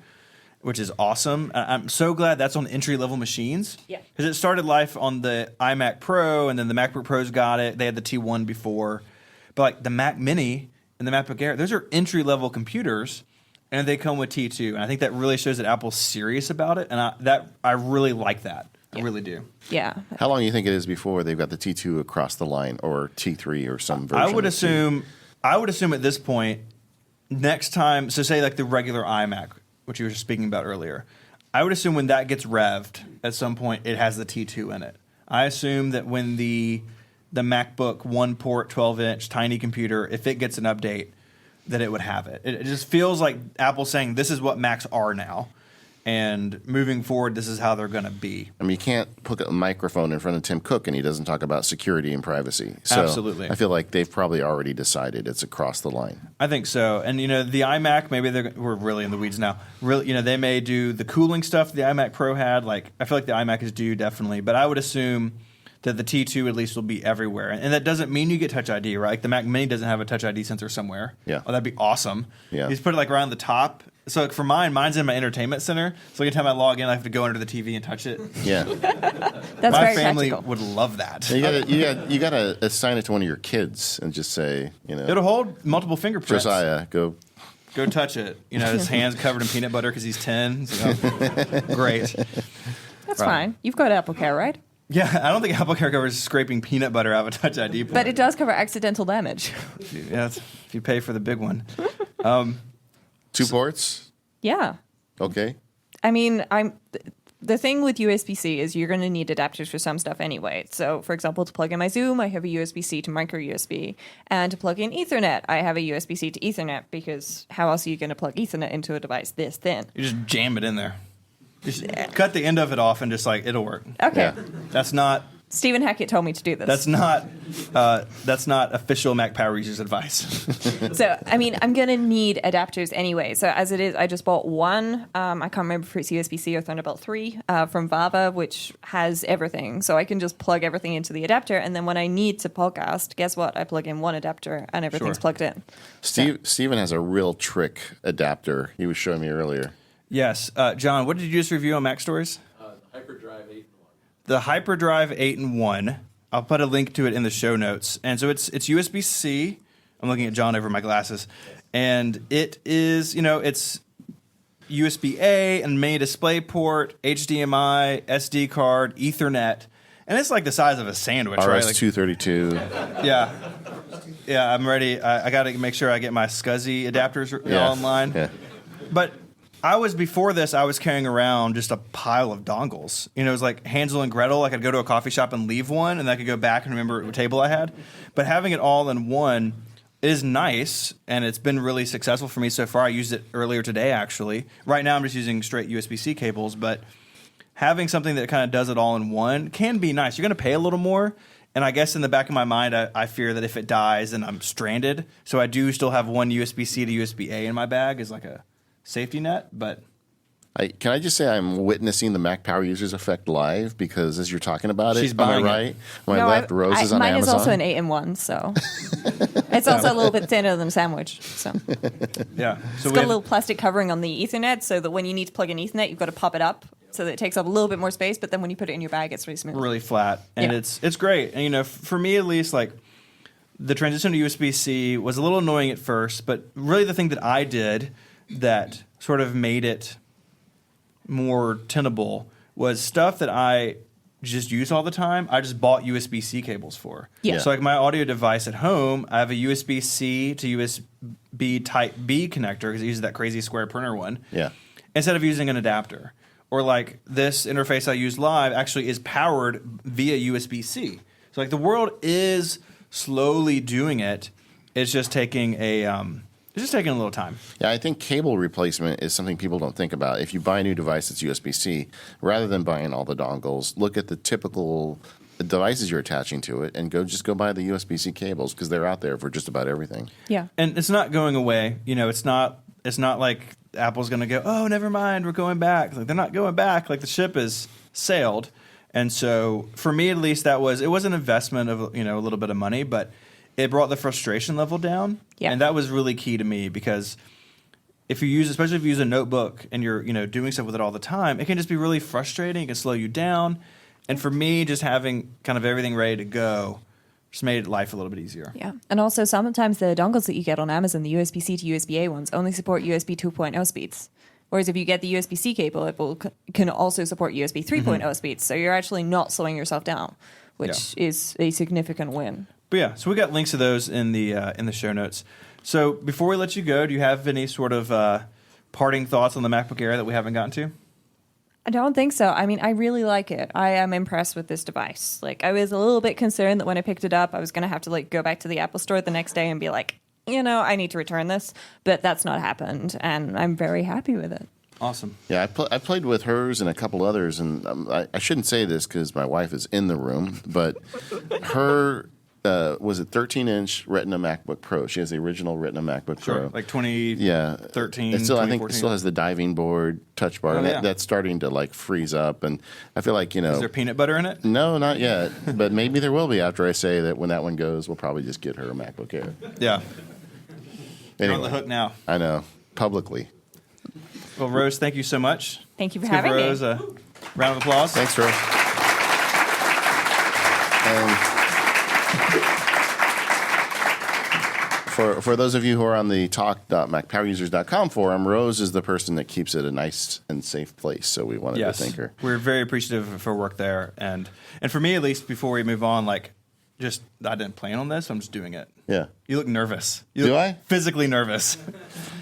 which is awesome. I'm so glad that's on entry-level machines. Yeah. Because it started life on the iMac Pro, and then the MacBook Pros got it. They had the T1 before. But like the Mac Mini and the MacBook Air, those are entry-level computers, and they come with T2. And I think that really shows that Apple's serious about it, and I really like that. I really do. Yeah. How long do you think it is before they've got the T2 across the line, or T3 or some version? I would assume at this point, next time, so say like the regular iMac, which you were speaking about earlier, I would assume when that gets revved at some point, it has the T2 in it. I assume that when the MacBook 1-port 12-inch tiny computer, if it gets an update, that it would have it. It just feels like Apple saying this is what Macs are now. And moving forward, this is how they're going to be. I mean, you can't put a microphone in front of Tim Cook and he doesn't talk about security and privacy. So Absolutely. I feel like they've probably already decided it's across the line. I think so. And, the iMac, maybe we're really in the weeds now. Really, they may do the cooling stuff the iMac Pro had. Like, I feel like the iMac is due, definitely. But I would assume that the T2 at least will be everywhere. And that doesn't mean you get Touch ID, right? Like the Mac Mini doesn't have a Touch ID sensor somewhere. Yeah. Oh, that'd be awesome. Yeah. You just put it like around the top So for mine's in my entertainment center. So anytime I log in, I have to go under the TV and touch it. Yeah. That's My very family practical. would love that. You gotta assign it to one of your kids and just say, It'll hold multiple fingerprints. Josiah, go. Go touch it. His hands covered in peanut butter because he's 10. It's like, oh, great. That's fine. You've got Apple Care, right? Yeah, I don't think Apple Care covers scraping peanut butter out of a Touch ID port. But it does cover accidental damage. Yeah, if you pay for the big one. 2 ports? Yeah. Okay. I mean, the thing with USB-C is you're going to need adapters for some stuff anyway. So, for example, to plug in my Zoom, I have a USB-C to micro USB. And to plug in Ethernet, I have a USB-C to Ethernet because how else are you going to plug Ethernet into a device this thin? You just jam it in there. Just cut the end of it off and just it'll work. Okay. Yeah. That's not Stephen Hackett told me to do this. That's not official Mac Power users advice. So, I mean, I'm going to need adapters anyway. So, as it is, I just bought one. I can't remember if it's USB-C or Thunderbolt 3 from Vava, which has everything. So, I can just plug everything into the adapter. And then when I need to podcast, guess what? I plug in one adapter and everything's plugged in. Steven has a real trick adapter he was showing me earlier. Yes. John, what did you just review on Mac Stories? Hyperdrive 8-in-1. The Hyperdrive 8-in-1. I'll put a link to it in the show notes. And so it's USB-C. I'm looking at John over my glasses. And it is, it's USB-A and main display port, HDMI, SD card, Ethernet. And it's like the size of a sandwich, right? RS-232. Yeah. Yeah, I'm ready. I got to make sure I get my SCSI adapters all in line. Yeah. But before this, I was carrying around just a pile of dongles. It was like Hansel and Gretel. I could go to a coffee shop and leave one, and I could go back and remember what table I had. But having it all in one is nice, and it's been really successful for me so far. I used it earlier today, actually. Right now, I'm just using straight USB-C cables, but having something that kind of does it all in one can be nice. You're going to pay a little more, and I guess in the back of my mind, I fear that if it dies, then I'm stranded. So I do still have one USB-C to USB-A in my bag as like a safety net, but Can I just say I'm witnessing the Mac Power Users Effect live because as you're talking about it, She's on my buying it. right, on my left, Rose is on mine Amazon. is also an 8-in-1, so it's also a little bit thinner than a sandwich. So yeah. So it's got a little plastic covering on the Ethernet, so that when you need to plug in Ethernet, you've got to pop it up so that it takes up a little bit more space. But then when you put it in your bag, it's really smooth. really flat, and Yeah. it's great. And for me at least, like the transition to USB-C was a little annoying at first, but really the thing that I did that sort of made it more tenable was stuff that I just use all the time. I just bought USB-C cables for. Yeah. So like my audio device at home, I have a USB-C to USB Type B connector because it uses that crazy square printer one. Yeah. Instead of using an adapter. Or like this interface I use live actually is powered via USB-C. So like the world is slowly doing it. It's just taking a little time. Yeah, I think cable replacement is something people don't think about. If you buy a new device that's USB-C, rather than buying all the dongles, look at the typical devices you're attaching to it and go buy the USB-C cables because they're out there for just about everything. Yeah. And it's not going away. It's not like Apple's going to go, oh, never mind, we're going back. Like, they're not going back. Like the ship has sailed. And so for me at least, it was an investment of a little bit of money, but it brought the frustration level down. Yeah. And that was really key to me because especially if you use a notebook and you're doing stuff with it all the time, it can just be really frustrating. It can slow you down. And for me, just having kind of everything ready to go just made life a little bit easier. Yeah. And also sometimes the dongles that you get on Amazon, the USB-C to USB-A ones, only support USB 2.0 speeds. Whereas if you get the USB-C cable, it can also support USB 3.0 speeds. So you're actually not slowing yourself down, which is a significant win. But yeah, so we got links to those in the show notes. So before we let you go, do you have any sort of parting thoughts on the MacBook Air that we haven't gotten to? I don't think so. I mean, I really like it. I am impressed with this device. Like, I was a little bit concerned that when I picked it up, I was going to have to go back to the Apple Store the next day and be like, I need to return this. But that's not happened, and I'm very happy with it. Awesome. Yeah, I played with hers and a couple others, and I shouldn't say this because my wife is in the room, but her was it 13-inch Retina MacBook Pro. She has the original Retina MacBook Pro. Like 2013, It still, I think 2014. it still has the diving board, touch bar, Oh, and yeah. that's starting to freeze up. And I feel like Is there peanut butter in it? no, not yet, but maybe there will be after I say that when that one goes, we'll probably just get her a MacBook Air. Yeah. You're on the Anyway, hook now. I know, publicly. Well, Rose, thank you so much. Thank you for Let's having give me. Rose a round of applause. Thanks, Rose. And for those of you who are on the talk.macpowerusers.com forum, Rose is the person that keeps it a nice and safe place. So we wanted to thank her. We're very appreciative of her work there. And for me, at least, before we move on, I didn't plan on this. I'm just doing it. Yeah. You look nervous. You Do look I? physically nervous.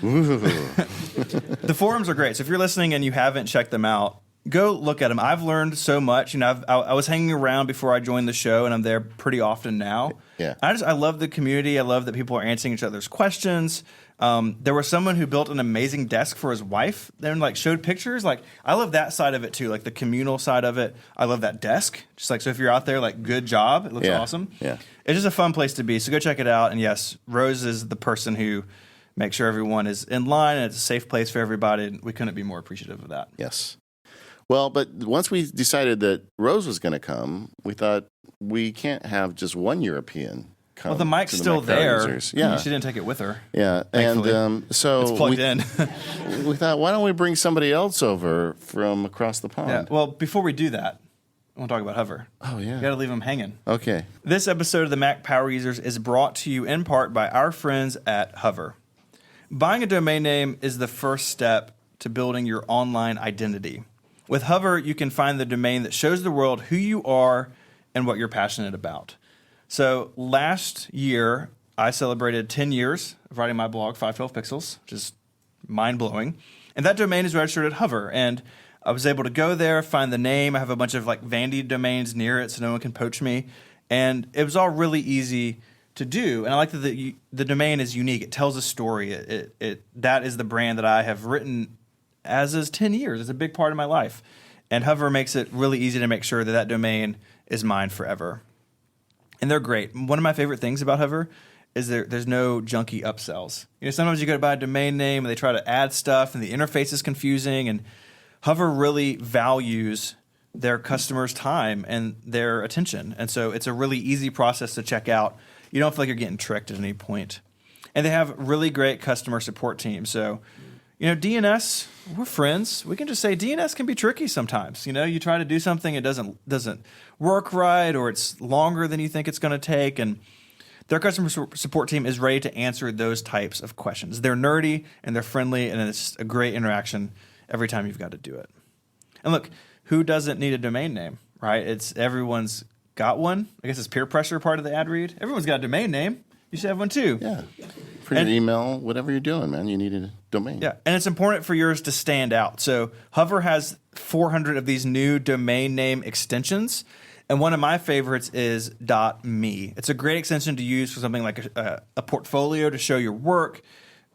The forums are great. So if you're listening and you haven't checked them out, go look at them. I've learned so much. I was hanging around before I joined the show, and I'm there pretty often now. Yeah. I love the community. I love that people are answering each other's questions. There was someone who built an amazing desk for his wife, then showed pictures. I love that side of it too, the communal side of it. I love that desk. Just so if you're out there, good job. It looks awesome. Yeah. It's just a fun place to be. So go check it out. And yes, Rose is the person who makes sure everyone is in line and it's a safe place for everybody. And we couldn't be more appreciative of that. Yes. Well, but once we decided that Rose was going to come, we thought we can't have just one European come. Well, the mic's to the still Mac Power there. Users. Yeah. She didn't take it with her. Yeah. Thankfully. And so It's plugged in. we thought, why don't we bring somebody else over from across the pond? Yeah. Well, before we do that, I want to talk about Hover. Oh, yeah. You got to leave them hanging. Okay. This episode of the Mac Power Users is brought to you in part by our friends at Hover. Buying a domain name is the first step to building your online identity. With Hover, you can find the domain that shows the world who you are and what you're passionate about. So last year, I celebrated 10 years of writing my blog, 512 Pixels, which is mind-blowing. And that domain is registered at Hover. And I was able to go there, find the name. I have a bunch of Vandy domains near it so no one can poach me. And it was all really easy to do. And I like that the domain is unique. It tells a story. That is the brand that I have written as is 10 years. It's a big part of my life. And Hover makes it really easy to make sure that domain is mine forever. And they're great. One of my favorite things about Hover is there's no junky upsells. Sometimes you go to buy a domain name and they try to add stuff and the interface is confusing. And Hover really values their customers' time and their attention. And so it's a really easy process to check out. You don't feel like you're getting tricked at any point. And they have really great customer support teams. So, DNS, we're friends. We can just say DNS can be tricky sometimes. You try to do something, it doesn't work right, or it's longer than you think it's going to take. And their customer support team is ready to answer those types of questions. They're nerdy and they're friendly, and it's a great interaction every time you've got to do it. And look, who doesn't need a domain name, right? Everyone's got one. I guess it's peer pressure part of the ad read. Everyone's got a domain name. You should have one too. Yeah. For your email, whatever you're doing, man, you need a domain. Yeah, and it's important for yours to stand out. So Hover has 400 of these new domain name extensions, and one of my favorites is .me. It's a great extension to use for something like a portfolio to show your work,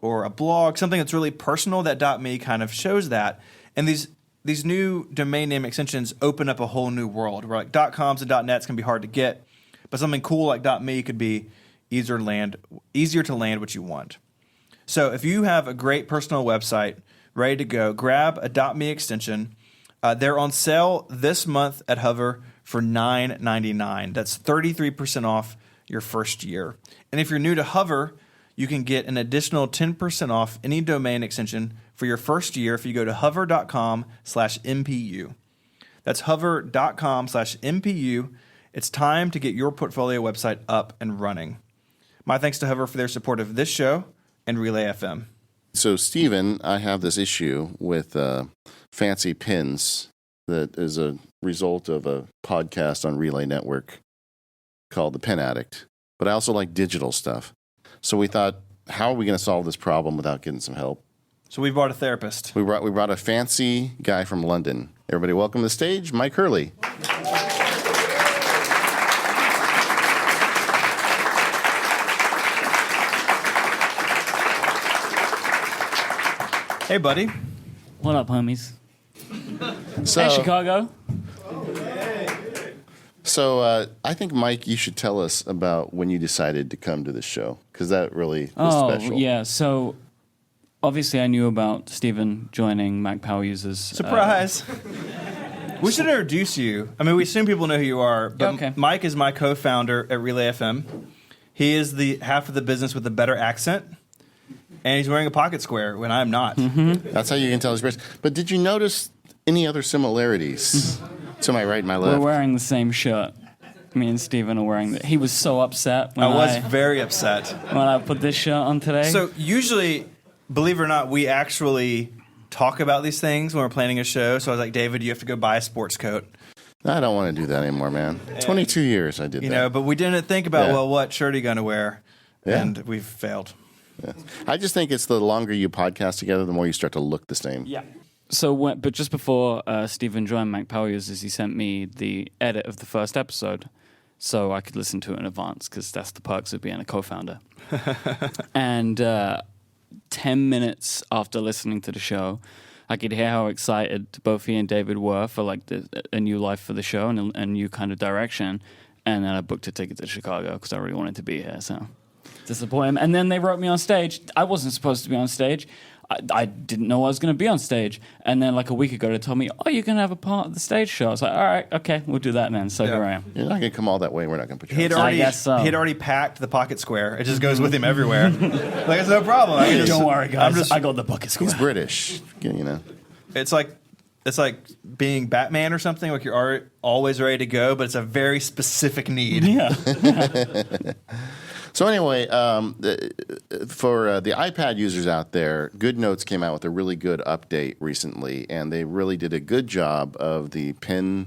or a blog, something that's really personal. That .me kind of shows that. And these new domain name extensions open up a whole new world where .coms and .nets can be hard to get, but something cool like .me could be easier to land what you want. So if you have a great personal website ready to go, grab a .me extension. They're on sale this month at Hover for $9.99. That's 33% off your first year. And if you're new to Hover, you can get an additional 10% off any domain extension for your first year if you go to hover.com/MPU. That's hover.com/MPU. It's time to get your portfolio website up and running. My thanks to Hover for their support of this show and Relay FM. So, Stephen, I have this issue with fancy pins that is a result of a podcast on Relay Network called The Pen Addict. But I also like digital stuff. So we thought, how are we going to solve this problem without getting some help? So we brought a therapist. We brought a fancy guy from London. Everybody welcome to the stage, Mike Hurley. Hey, buddy. What up, homies? So, Hey, Chicago. So I think, Mike, you should tell us about when you decided to come to this show, because that really was special. Yeah. So obviously I knew about Stephen joining Mac Power Users. Surprise. We should introduce you. I mean, we assume people know who you are, but Okay. Mike is my co-founder at Relay FM. He is the half of the business with the better accent. And he's wearing a pocket square when I'm not. That's how you can tell his British. But did you notice any other similarities to my right and my left? We're wearing the same shirt. Me and Stephen are wearing He was so upset when I was very upset. when I put this shirt on today. So usually, believe it or not, we actually talk about these things when we're planning a show. So I was like, David, you have to go buy a sports coat. I don't want to do that anymore, man. 22 years I did that. You know, but we didn't think about, Yeah. well, what shirt are you going to wear? Yeah. And we've failed. Yeah. I just think it's the longer you podcast together, the more you start to look the same. yeah. So, but just before Stephen joined Mac Power Users, he sent me the edit of the first episode so I could listen to it in advance because that's the perks of being a co-founder. And 10 minutes after listening to the show, I could hear how excited both he and David were for like a new life for the show and a new kind of direction. And then I booked a ticket to Chicago because I really wanted to be here. So disappoint him. And then they wrote me on stage. I wasn't supposed to be on stage. I didn't know I was going to be on stage. And then like a week ago, they told me, oh, you can have a part of the stage show. I was like, all right, okay, we'll do that then. So Yeah. here I am. You're not going to come all that way. We're not going to put you He on. had already, guess so. he had already packed the pocket square. It just goes with him everywhere. Like, it's no problem. I can just, Don't worry, guys. I'm just, I got the bucket square. He's British, you know. it's like being Batman or something. Like you're always ready to go, but it's a very specific need. Yeah. So anyway, for the iPad users out there, GoodNotes came out with a really good update recently, and they really did a good job of the pen,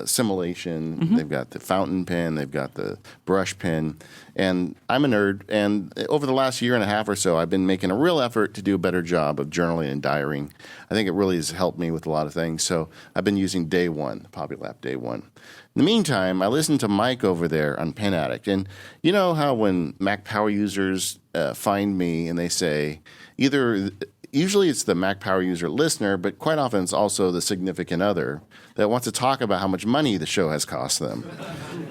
simulation. They've got the fountain pen, they've got the brush pen, and I'm a nerd. And over the last year and a half or so, I've been making a real effort to do a better job of journaling and diarying. I think it really has helped me with a lot of things. So I've been using Day One, PoppyLab Day One. In the meantime, I listened to Mike over there on Pen Addict, and you know how when Mac Power users find me and they say usually it's the Mac Power user listener, but quite often it's also the significant other that wants to talk about how much money the show has cost them.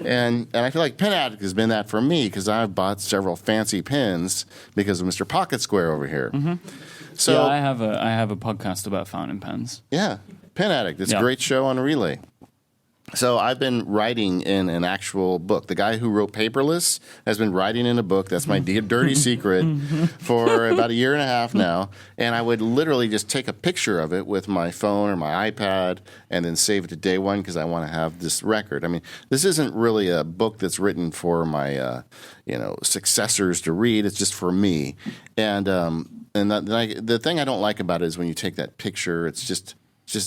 And I feel like Pen Addict has been that for me because I've bought several fancy pens because of Mr. Pocket Square over here. So yeah, I have a podcast about fountain pens. yeah, Pen Addict. It's a Yeah. great show on Relay. So I've been writing in an actual book. The guy who wrote Paperless has been writing in a book. That's my dirty secret for about a year and a half now. And I would literally just take a picture of it with my phone or my iPad and then save it to Day One because I want to have this record. I mean, this isn't really a book that's written for my successors to read. It's just for me. And the thing I don't like about it is when you take that picture, it's just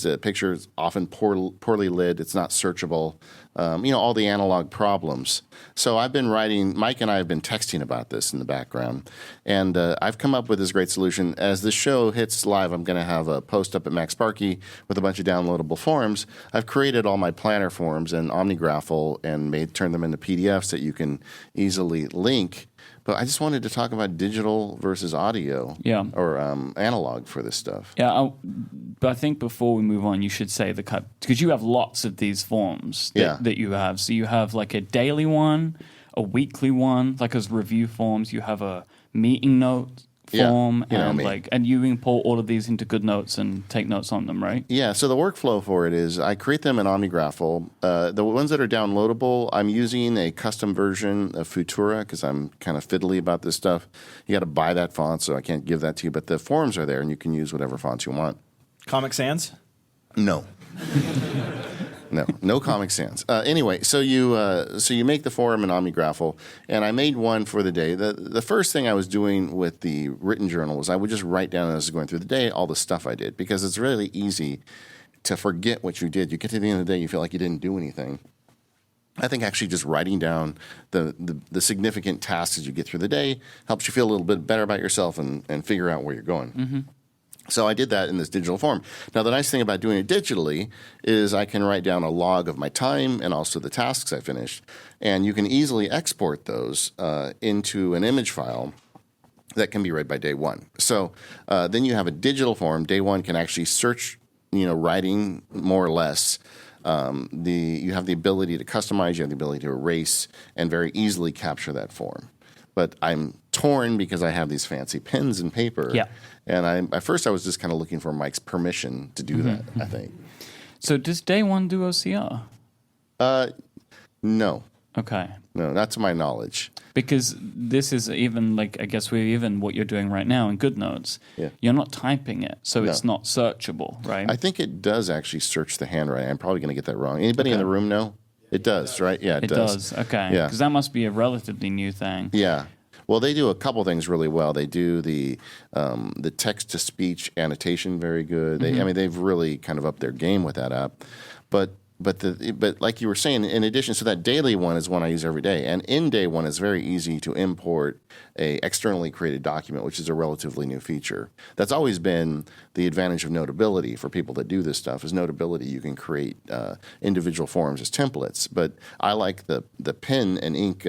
a picture. It's often poorly lit. It's not searchable. All the analog problems. So I've been writing. Mike and I have been texting about this in the background, and I've come up with this great solution. As the show hits live, I'm going to have a post up at MacSparky with a bunch of downloadable forms. I've created all my planner forms in OmniGraffle and turned them into PDFs that you can easily link. But I just wanted to talk about digital versus audio, Yeah. or analog for this stuff. Yeah, but I think before we move on, you should say the cut because you have lots of these forms that you have. So you have like a daily one, a weekly one, like as review forms. You have a meeting note form, and you import all of these into GoodNotes and take notes on them, right? Yeah, so the workflow for it is I create them in OmniGraffle. The ones that are downloadable, I'm using a custom version of Futura because I'm kind of fiddly about this stuff. You got to buy that font, so I can't give that to you. But the forms are there, and you can use whatever fonts you want. Comic Sans? No. No Comic Sans. Anyway, so you make the forum in OmniGraffle, and I made one for the day. The first thing I was doing with the written journal was I would just write down as I was going through the day all the stuff I did because it's really easy to forget what you did. You get to the end of the day, you feel like you didn't do anything. I think actually just writing down the significant tasks as you get through the day helps you feel a little bit better about yourself and figure out where you're going. Mm-hmm. So I did that in this digital form. Now, the nice thing about doing it digitally is I can write down a log of my time and also the tasks I finished. And you can easily export those into an image file that can be read by Day One. So then you have a digital form. Day One can actually search, writing more or less. You have the ability to customize. You have the ability to erase and very easily capture that form. But I'm torn because I have these fancy pens and paper. Yeah. And at first I was just kind of looking for Mike's permission to do that, I think. So does Day One do OCR? No. Okay. No, not to my knowledge. Because this is even like, I guess even what you're doing right now in GoodNotes, you're not typing it, so it's not searchable, right? I think it does actually search the handwriting. I'm probably going to get that wrong. Anybody in the room know? It does, right? Yeah, it does. Okay. Yeah. Because that must be a relatively new thing. Yeah. Well, they do a couple things really well. They do the text-to-speech annotation very good. They've really kind of upped their game with that app. But like you were saying, in addition, so that daily one is one I use every day. And in day one, it's very easy to import a externally created document, which is a relatively new feature. That's always been the advantage of Notability for people that do this stuff. Is Notability, you can create individual forms as templates. But I like the pen and ink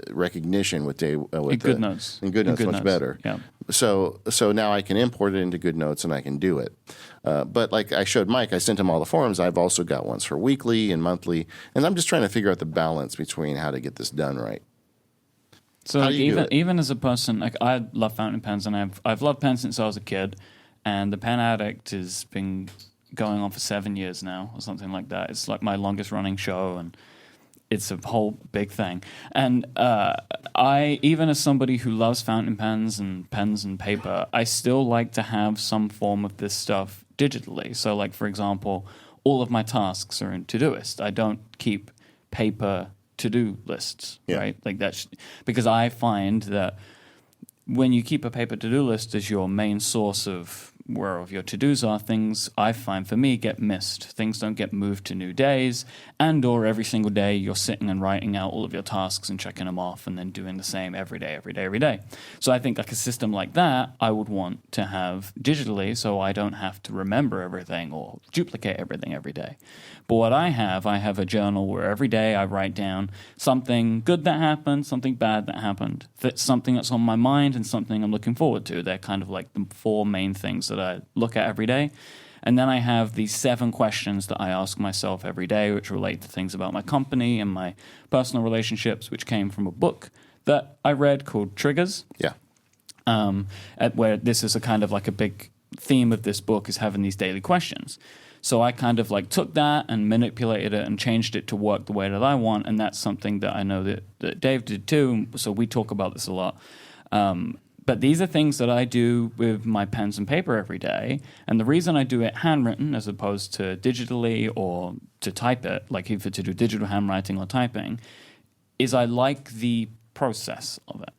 recognition with GoodNotes. In GoodNotes much better. Yeah. So now I can import it into GoodNotes and I can do it. But like I showed Mike, I sent him all the forms. I've also got ones for weekly and monthly, and I'm just trying to figure out the balance between how to get this done right. So like even as a person, like I love fountain pens, and I've loved pens since I was a kid, and the Pen Addict has been going on for 7 years now or something like that. It's like my longest running show, and it's a whole big thing. And I, even as somebody who loves fountain pens and paper, I still like to have some form of this stuff digitally. So like, for example, all of my tasks are in Todoist. I don't keep paper to-do lists, right? Like that's because I find that when you keep a paper to-do list as your main source of where your to-dos are, things I find for me get missed. Things don't get moved to new days, and or every single day you're sitting and writing out all of your tasks and checking them off and then doing the same every day. So I think like a system like that I would want to have digitally so I don't have to remember everything or duplicate everything every day. But what I have a journal where every day I write down something good that happened, something bad that happened, something that's on my mind and something I'm looking forward to. They're kind of like the four main things that I look at every day. And then I have these 7 questions that I ask myself every day, which relate to things about my company and my personal relationships, which came from a book that I read called Triggers. Yeah. Where this is a kind of like a big theme of this book is having these daily questions. So I kind of like took that and manipulated it and changed it to work the way that I want. And that's something that I know that Dave did too. So we talk about this a lot. But these are things that I do with my pens and paper every day. And the reason I do it handwritten as opposed to digitally or to type it, like either to do digital handwriting or typing, is I like the process of it.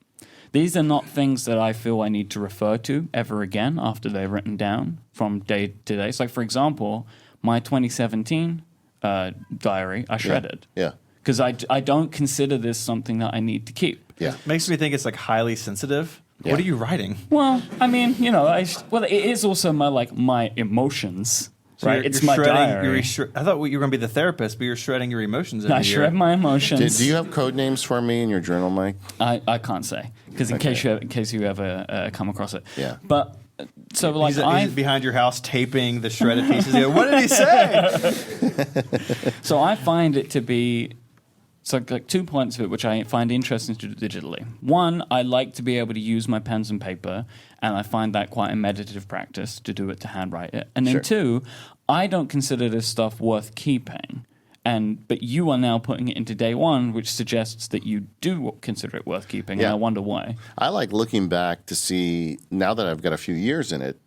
These are not things that I feel I need to refer to ever again after they're written down from day to day. So, like, for example, my 2017 diary, I shredded. Yeah. Because I don't consider this something that I need to keep. Yeah. Makes me think it's like highly sensitive. Yeah. What are you writing? Well, I mean, it is also my emotions. So right, it's my diary. I thought you were going to be the therapist, but you're shredding your emotions. I shred my emotions. Do you have code names for me in your journal, Mike? I can't say because in case you ever come across it. Yeah. But so like he's behind your house taping the shredded pieces. What did he say? So I find it to be. So like 2 points of it, which I find interesting to do digitally. One, I like to be able to use my pens and paper, and I find that quite a meditative practice to do it, to handwrite it. And then 2, I don't consider this stuff worth keeping. But you are now putting it into day one, which suggests that you do consider it worth keeping, and I wonder why. I like looking back to see, now that I've got a few years in it,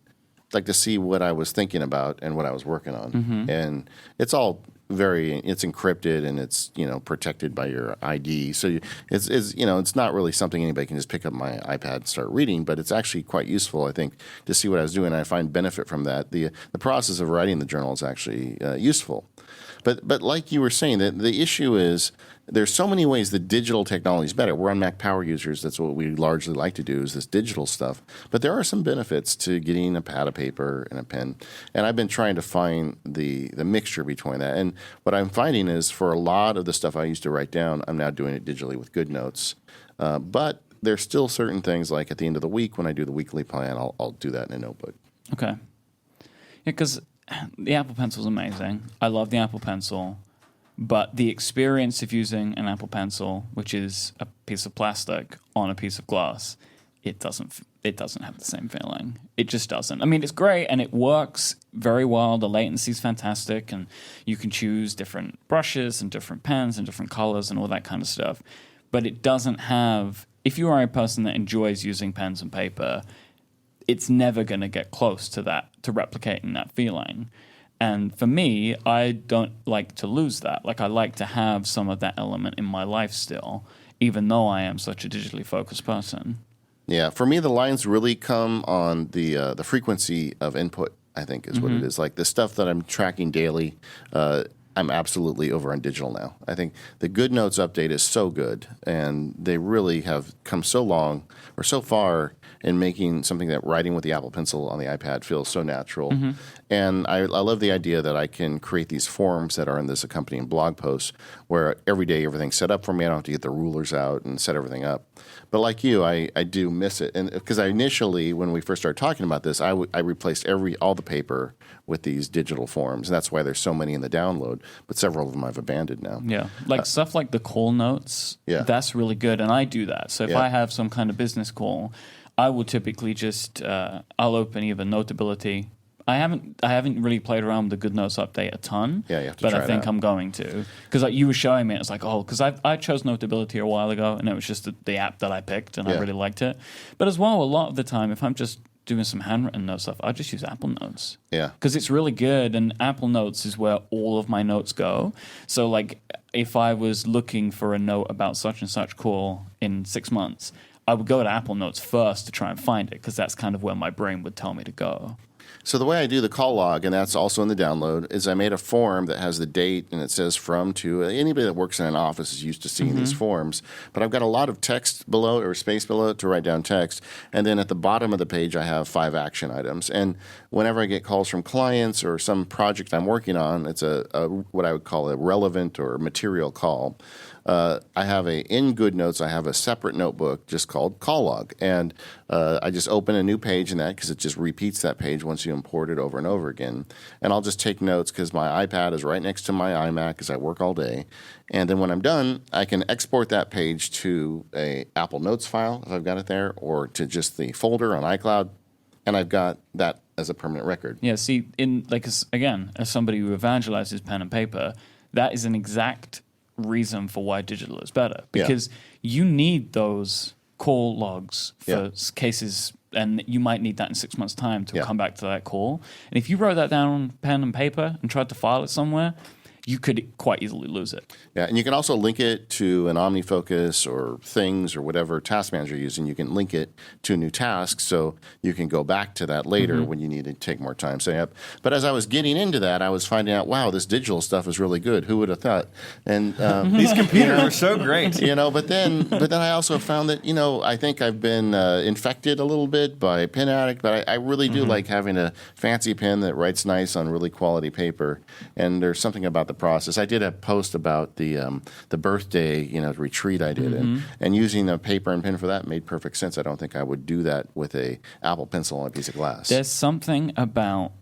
like to see what I was thinking about and what I was working on. Mm-hmm. And it's all it's encrypted and it's, protected by your ID. So it's not really something anybody can just pick up my iPad and start reading, but it's actually quite useful, I think, to see what I was doing. And I find benefit from that. The process of writing the journal is actually useful. But like you were saying, the issue is there's so many ways that digital technology is better. We're on Mac Power users. That's what we largely like to do is this digital stuff. But there are some benefits to getting a pad of paper and a pen. And I've been trying to find the mixture between that. And what I'm finding is for a lot of the stuff I used to write down, I'm now doing it digitally with GoodNotes. But there's still certain things like at the end of the week when I do the weekly plan, I'll do that in a notebook. Okay. Yeah, because the Apple Pencil is amazing. I love the Apple Pencil. But the experience of using an Apple Pencil, which is a piece of plastic on a piece of glass, it doesn't have the same feeling. It just doesn't. I mean, it's great and it works very well. The latency is fantastic, and you can choose different brushes and different pens and different colors and all that kind of stuff. but it doesn't have. If you are a person that enjoys using pens and paper, it's never going to get close to that, to replicating that feeling. And for me, I don't like to lose that. Like, I like to have some of that element in my life still, even though I am such a digitally focused person. Yeah, for me, the lines really come on the frequency of input, I think, is what it is. Like, the stuff that I'm tracking daily, I'm absolutely over on digital now. I think the Good Notes update is so good, and they really have come so long or so far in making something that writing with the Apple Pencil on the iPad feels so natural. And I love the idea that I can create these forms that are in this accompanying blog post where every day everything's set up for me. I don't have to get the rulers out and set everything up. But like you, I do miss it. And because I initially, when we first started talking about this, I replaced all the paper with these digital forms. And that's why there's so many in the download. But several of them I've abandoned now. Yeah, like stuff like the call notes, that's really good. And I do that. So if I have some kind of business call, I will typically just, I'll open either Notability. I haven't really played around with the Good Notes update a ton. Yeah, you have to but try I think it out. I'm going to, because like you were showing me, it's like, because I chose Notability a while ago, and it was just the app that I picked, and I really liked it. But as well, a lot of the time, if I'm just doing some handwritten note stuff, I just use Apple Notes. Yeah, because it's really good, and Apple Notes is where all of my notes go. So like, if I was looking for a note about such and such call in 6 months, I would go to Apple Notes first to try and find it, because that's kind of where my brain would tell me to go. So the way I do the call log, and that's also in the download, is I made a form that has the date and it says from to. Anybody that works in an office is used to seeing these forms. But I've got a lot of text below or space below it to write down text. And then at the bottom of the page, I have 5 action items. And whenever I get calls from clients or some project I'm working on, it's a what I would call a relevant or material call. I have in Good Notes, I have a separate notebook just called Call Log. And I just open a new page in that because it just repeats that page once you import it over and over again. And I'll just take notes because my iPad is right next to my iMac as I work all day. And then when I'm done, I can export that page to a Apple Notes file if I've got it there, or to just the folder on iCloud. And I've got that as a permanent record. Yeah, see, as somebody who evangelizes pen and paper, that is an exact reason for why digital is better, because you need those call logs for cases, and you might need that in 6 months' time to come back to that call. And if you wrote that down on pen and paper and tried to file it somewhere, you could quite easily lose it. Yeah, and you can also link it to an OmniFocus or Things or whatever task manager you're using. You can link it to a new task, so you can go back to that later when you need to take more time setting up. But as I was getting into that, I was finding out, wow, this digital stuff is really good. Who would have thought? And these computers are so great. But then I also found that, I think I've been infected a little bit by Pen Addict, but I really do like having a fancy pen that writes nice on really quality paper. And there's something about the process. I did a post about the birthday retreat I did, and using a paper and pen for that made perfect sense. I don't think I would do that with a Apple Pencil on a piece of glass. There's something about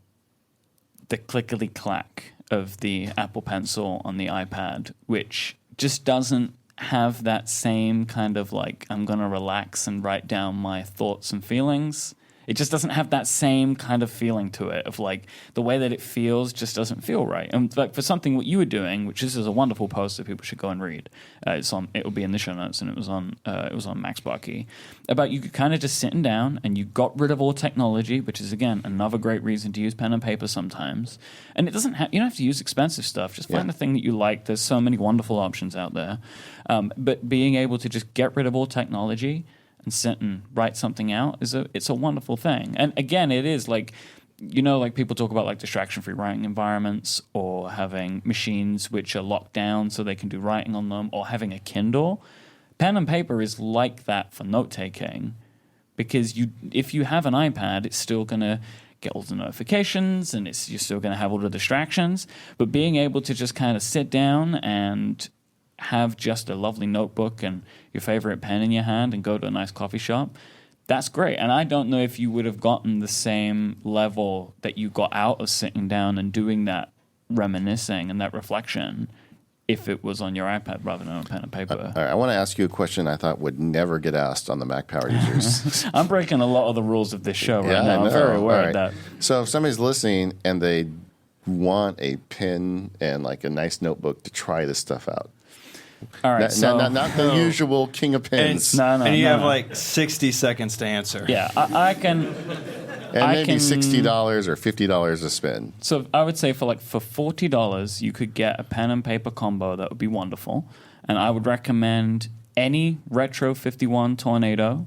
the clickety clack of the Apple Pencil on the iPad which just doesn't have that same kind of like, I'm going to relax and write down my thoughts and feelings. It just doesn't have that same kind of feeling to it, of like the way that it feels just doesn't feel right. And like for something what you were doing, which this is a wonderful post that people should go and read. It will be in the show notes, and it was on MacBook about you kind of just sitting down and you got rid of all technology, which is again another great reason to use pen and paper sometimes. And it doesn't you don't have to use expensive stuff. Just find the thing that you like. There's so many wonderful options out there. But being able to just get rid of all technology and sit and write something out it's a wonderful thing. And again, it is like, like people talk about like distraction-free writing environments, or having machines which are locked down so they can do writing on them, or having a Kindle. Pen and paper is like that for note-taking, because if you have an iPad, it's still going to get all the notifications, and you're still going to have all the distractions. But being able to just kind of sit down and have just a lovely notebook and your favorite pen in your hand and go to a nice coffee shop, that's great. And I don't know if you would have gotten the same level that you got out of sitting down and doing that reminiscing and that reflection if it was on your iPad rather than on pen and paper. All right, I want to ask you a question I thought would never get asked on the Mac Power users. I'm breaking a lot of the rules of this show right now. I'm very aware of that. So if somebody's listening and they want a pen and like a nice notebook to try this stuff out, All right, Not the usual king of pins. And you have like 60 seconds to answer. Yeah, I can. And maybe $60 or $50 a spin. So I would say for $40, you could get a pen and paper combo that would be wonderful. And I would recommend any Retro 51 Tornado.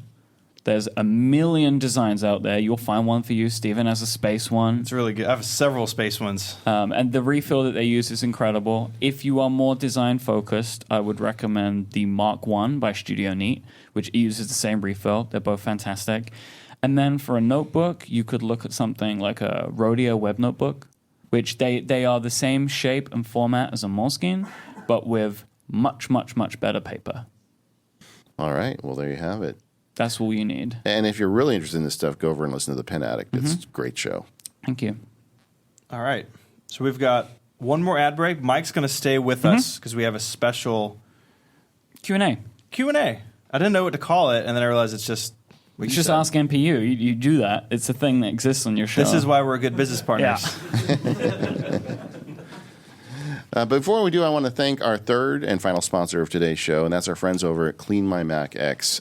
There's a million designs out there. You'll find one for you. Steven has a space one. It's really good. I have several space ones. And the refill that they use is incredible. If you are more design focused, I would recommend the Mark I by Studio Neat, which uses the same refill. They're both fantastic. And then for a notebook, you could look at something like a Rhodia web notebook, which they are the same shape and format as a Moleskine, but with much, much, much better paper. All right. Well, there you have it. That's all you need. And if you're really interested in this stuff, go over and listen to The Pen Addict. It's a great show. Thank you. All right. So we've got one more ad break. Mike's going to stay with us because we have a special Q&A. Q&A. I didn't know what to call it, and then I realized it's just It's just Ask NPU. You do that. It's a thing that exists on your show. This is why we're good business partners. Before we do, I want to thank our third and final sponsor of today's show, and that's our friends over at Clean My Mac X.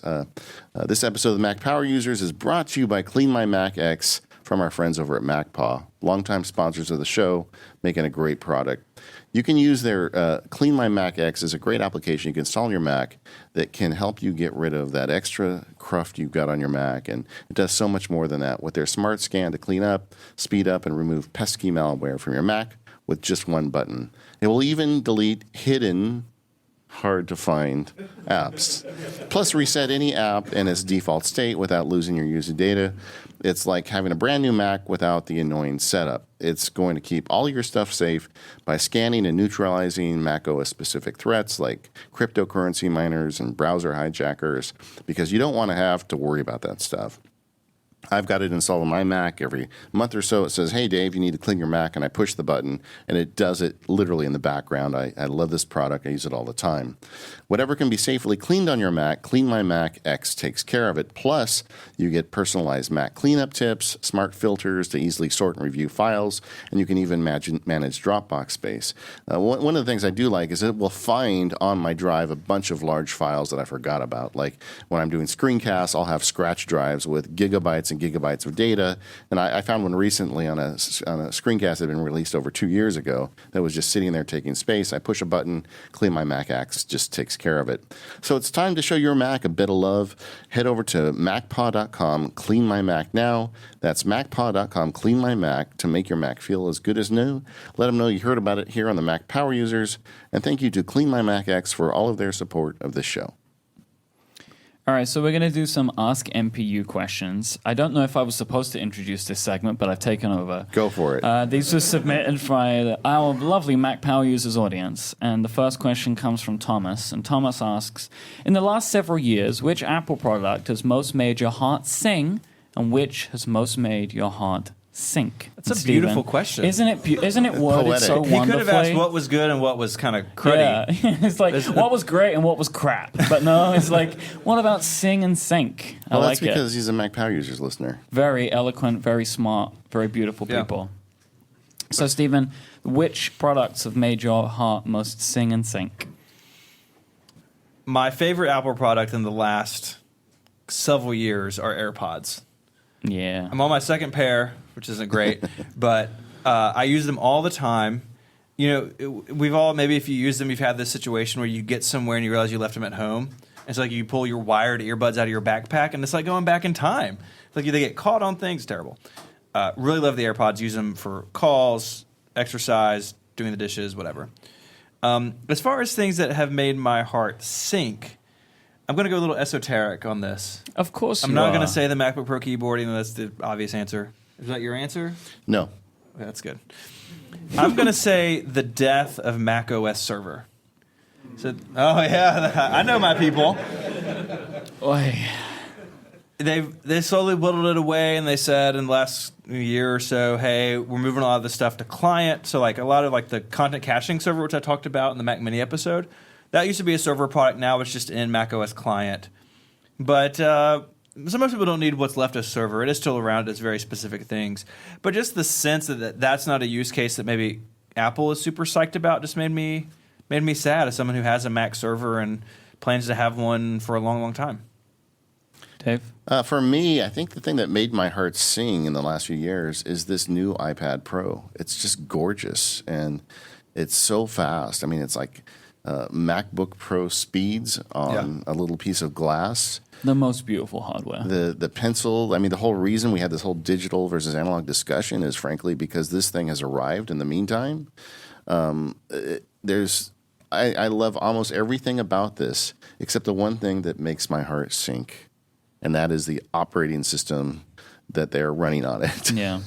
This episode of the Mac Power Users is brought to you by Clean My Mac X from our friends over at MacPaw, longtime sponsors of the show, making a great product. You can use their Clean My Mac X as a great application you can install on your Mac that can help you get rid of that extra cruft you've got on your Mac. And it does so much more than that with their smart scan to clean up, speed up, and remove pesky malware from your Mac with just one button. It will even delete hidden, hard-to-find apps. Plus, reset any app in its default state without losing your user data. It's like having a brand new Mac without the annoying setup. It's going to keep all your stuff safe by scanning and neutralizing macOS-specific threats like cryptocurrency miners and browser hijackers, because you don't want to have to worry about that stuff. I've got it installed on my Mac. Every month or so it says, hey, Dave, you need to clean your Mac, and I push the button, and it does it literally in the background. I love this product. I use it all the time. Whatever can be safely cleaned on your Mac, Clean My Mac X takes care of it. Plus, you get personalized Mac cleanup tips, smart filters to easily sort and review files, and you can even manage Dropbox space. One of the things I do like is it will find on my drive a bunch of large files that I forgot about. Like when I'm doing screencasts, I'll have scratch drives with gigabytes and gigabytes of data. And I found one recently on a screencast that had been released over 2 years ago that was just sitting there taking space. I push a button, Clean My Mac X just takes care of it. So it's time to show your Mac a bit of love. Head over to MacPaw.com, Clean My Mac now. That's MacPaw.com, Clean My Mac to make your Mac feel as good as new. Let them know you heard about it here on the Mac Power Users. And thank you to Clean My Mac X for all of their support of this show. All right, so we're going to do some Ask MPU questions. I don't know if I was supposed to introduce this segment, but I've taken over. Go for it. These were submitted by our lovely Mac Power Users audience. And the first question comes from Thomas. And Thomas asks, in the last several years, which Apple product has most made your heart sing, and which has most made your heart sink? That's a beautiful question. Isn't it worded so wonderfully? He could have asked what was good and what was kind of cruddy. Yeah. It's like, what was great and what was crap. But no, it's like, what about sing and sink? Well, that's because he's a Mac Power Users listener. Very eloquent, very smart, very beautiful people. So, Stephen, which products have made your heart most sing and sink? My favorite Apple product in the last several years are AirPods. Yeah. I'm on my second pair, which isn't great, but I use them all the time. You know, we've all, maybe if you use them, you've had this situation where you get somewhere and you realize you left them at home. It's like you pull your wired earbuds out of your backpack, and it's like going back in time. It's like they get caught on things. Terrible. Really love the AirPods. Use them for calls, exercise, doing the dishes, whatever. As far as things that have made my heart sink, I'm going to go a little esoteric on this. Of course I'm not going to say the MacBook Pro keyboard, even though that's the obvious answer. Is that your answer? No. Okay, that's good. I'm going to say the death of macOS Server. So, oh, yeah, I know my people. Oy. They slowly whittled it away, and they said in the last year or so, hey, we're moving a lot of the stuff to client. So like a lot of like the content caching server, which I talked about in the Mac Mini episode, that used to be a server product. Now it's just in macOS client. But so most people don't need what's left of server. It is still around. It does very specific things. But just the sense that that's not a use case that maybe Apple is super psyched about just made me made me sad as someone who has a Mac server and plans to have one for a long, long time. Dave? For me, I think the thing that made my heart sing in the last few years is this new iPad Pro. It's just gorgeous, and it's so fast. I mean, it's like MacBook Pro speeds on a little piece of glass. The most beautiful hardware. The pencil, I mean, the whole reason we had this whole digital versus analog discussion is, frankly, because this thing has arrived in the meantime. I love almost everything about this, except the one thing that makes my heart sink, and that is the operating system that they're running on it. Yeah.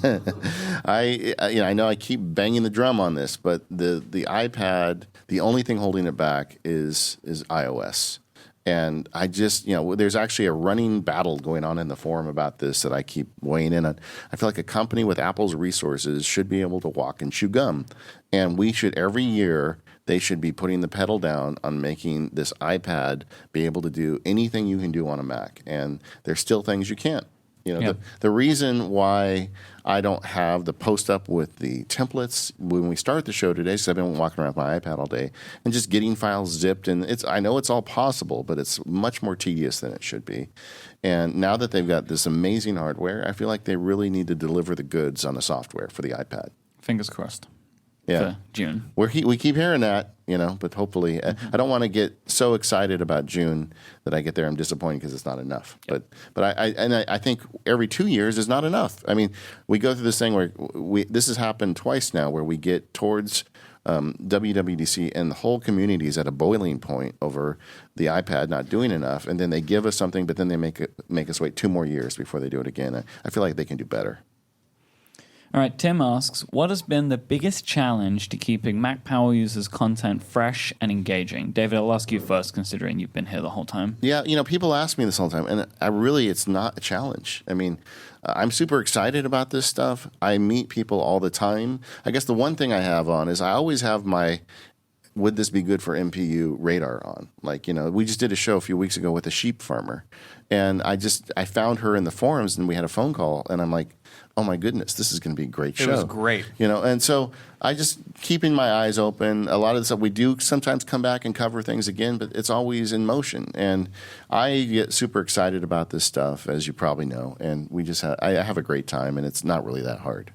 I know I keep banging the drum on this, but the iPad, the only thing holding it back is iOS. And I just, there's actually a running battle going on in the forum about this that I keep weighing in on. I feel like a company with Apple's resources should be able to walk and chew gum. And we should, every year, they should be putting the pedal down on making this iPad be able to do anything you can do on a Mac. And there's still things you can't. The reason why I don't have the post up with the templates when we start the show today, because I've been walking around with my iPad all day and just getting files zipped, and I know it's all possible, but it's much more tedious than it should be. And now that they've got this amazing hardware, I feel like they really need to deliver the goods on the software for the iPad. Fingers crossed. Yeah, for June. We keep hearing that, but hopefully, I don't want to get so excited about June that I get there. I'm disappointed because it's not enough. Yep. But I think every 2 years is not enough. I mean, we go through this thing where this has happened twice now, where we get towards WWDC and the whole community is at a boiling point over the iPad not doing enough, and then they give us something, but then they make us wait 2 more years before they do it again. I feel like they can do better. All right, Tim asks, what has been the biggest challenge to keeping Mac Power users' content fresh and engaging? David, I'll ask you first, considering you've been here the whole time. Yeah, people ask me this all the time, and it's not a challenge. I mean, I'm super excited about this stuff. I meet people all the time. I guess the one thing I have on is I always have my would this be good for MPU radar on. Like, we just did a show a few weeks ago with a sheep farmer, and I found her in the forums, and we had a phone call, and I'm like, oh my goodness, this is going to be a great show. It was great. And so I just keeping my eyes open. A lot of the stuff we do sometimes come back and cover things again, but it's always in motion. And I get super excited about this stuff, as you probably know, and I have a great time, and it's not really that hard.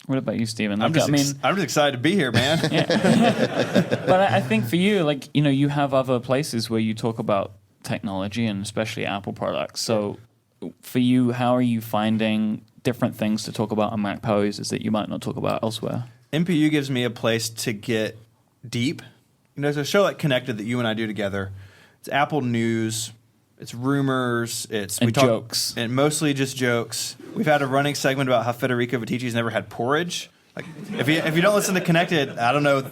What about you, Stephen? I'm just excited to be here, man. But I think for you, you have other places where you talk about technology and especially Apple products. So for you, how are you finding different things to talk about on Mac Power users that you might not talk about elsewhere? MPU gives me a place to get deep. There's a show like Connected that you and I do together. It's Apple news. It's rumors. Jokes. And mostly just jokes. We've had a running segment about how Federico Vitici's never had porridge. Like, if you don't listen to Connected, I don't know,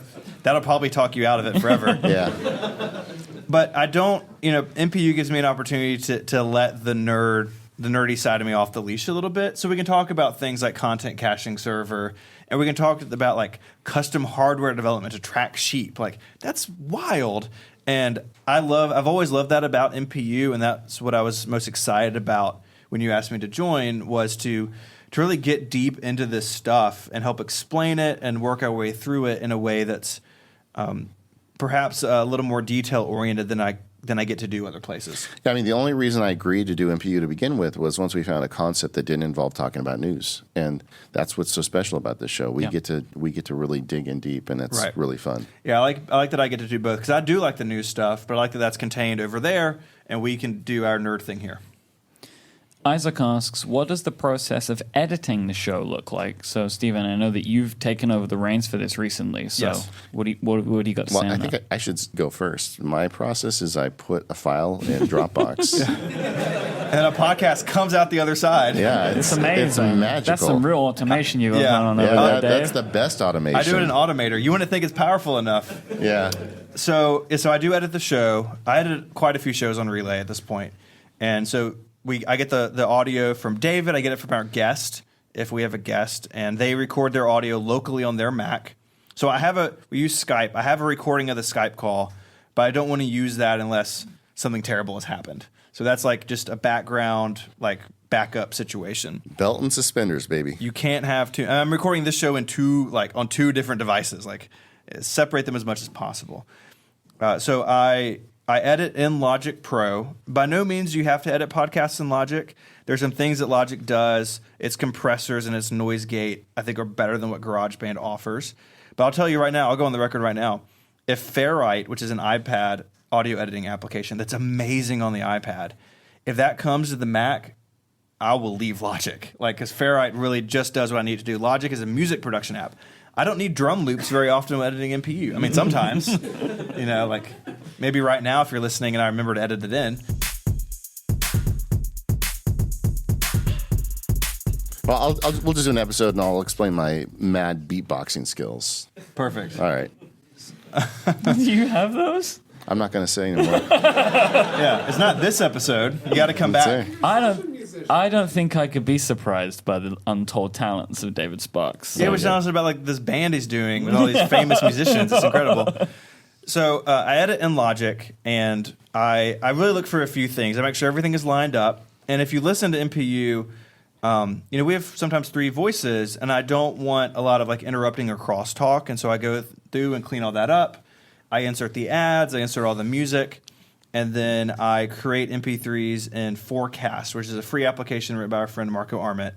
that'll probably talk you out of it forever. Yeah. But I don't, MPU gives me an opportunity to let the nerdy side of me off the leash a little bit, so we can talk about things like content caching server, and we can talk about like custom hardware development to track sheep. Like, that's wild. And I've always loved that about MPU, and that's what I was most excited about when you asked me to join, was to really get deep into this stuff and help explain it and work our way through it in a way that's perhaps a little more detail oriented than I get to do other places. Yeah, I mean, the only reason I agreed to do MPU to begin with was once we found a concept that didn't involve talking about news, and that's what's so special about this show. We get to really dig in deep, and it's really fun. Yeah, I like that I get to do both, because I do like the news stuff, but I like that that's contained over there, and we can do our nerd thing here. Isaac asks, what does the process of editing the show look like? So, Stephen, I know that you've taken over the reins for this recently. So, yes. What do you got to say on that? I think I should go first. My process is I put a file in Dropbox. And a podcast comes out the other side. Yeah, it's amazing. It's magical. That's some real automation you got on over there, Dave. That's the best automation. I do it in Automator. You wouldn't think it's powerful enough. Yeah. So I do edit the show. I edit quite a few shows on Relay at this point. And so I get the audio from David. I get it from our guest, if we have a guest, and they record their audio locally on their Mac. So we use Skype. I have a recording of the Skype call, but I don't want to use that unless something terrible has happened. So that's like just a background, like backup situation. Belt and suspenders, baby. You can't have two. I'm recording this show on two different devices. Like, separate them as much as possible. So I edit in Logic Pro. By no means do you have to edit podcasts in Logic. There's some things that Logic does. Its compressors and its noise gate, I think, are better than what GarageBand offers. But I'll tell you right now, I'll go on the record right now. If Ferrite, which is an iPad audio editing application that's amazing on the iPad, if that comes to the Mac, I will leave Logic. Because Ferrite really just does what I need to do. Logic is a music production app. I don't need drum loops very often when editing MPU. I mean, sometimes, maybe right now if you're listening and I remember to edit it in. Well, we'll just do an episode and I'll explain my mad beatboxing skills. Perfect. All right. Do you have those? I'm not going to say anymore. Yeah, it's not this episode. You got to come back. Say. I don't think I could be surprised by the untold talents of David Sparks. Yeah, which sounds about this band he's doing with all these famous musicians. It's incredible. So I edit in Logic, and I really look for a few things. I make sure everything is lined up. And if you listen to MPU, we have sometimes 3 voices, and I don't want a lot of interrupting or crosstalk. And so I go through and clean all that up. I insert the ads, I insert all the music, and then I create MP3s in Forecast, which is a free application written by our friend Marco Arment.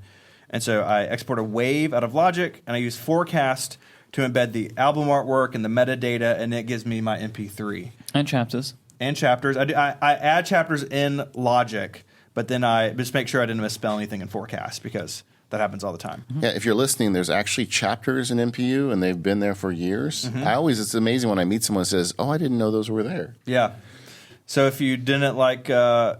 And so I export a wave out of Logic, and I use Forecast to embed the album artwork and the metadata, and it gives me my MP3. And chapters. I add chapters in Logic, but then I just make sure I didn't misspell anything in Forecast because that happens all the time. Yeah, if you're listening, there's actually chapters in MPU, and they've been there for years. It's amazing when I meet someone who says, "Oh, I didn't know those were there." Yeah. So if you didn't like, a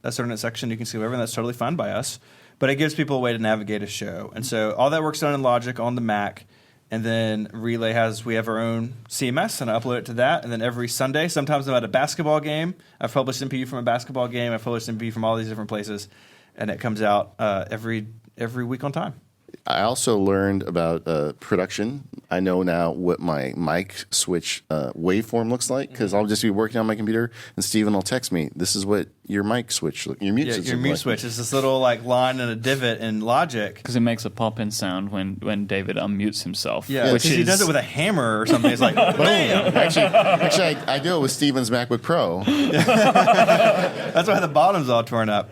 certain section, you can see whatever, and that's totally fine by us. But it gives people a way to navigate a show. And so all that work's done in Logic on the Mac, and then Relay we have our own CMS, and I upload it to that. And then every Sunday, sometimes I'm at a basketball game. I've published MPU from a basketball game. I've published MPU from all these different places, and it comes out every week on time. I also learned about production. I know now what my mic switch waveform looks like because I'll just be working on my computer and Steven will text me, "This is what your mic switch, your mute switch." Your mute switch is this little line and a divot in Logic Because it makes a pop-in sound when David unmutes himself. Yeah, which he does it with a hammer or something. It's like bam. Actually, I do it with Steven's MacBook Pro. That's why the bottom's all torn up.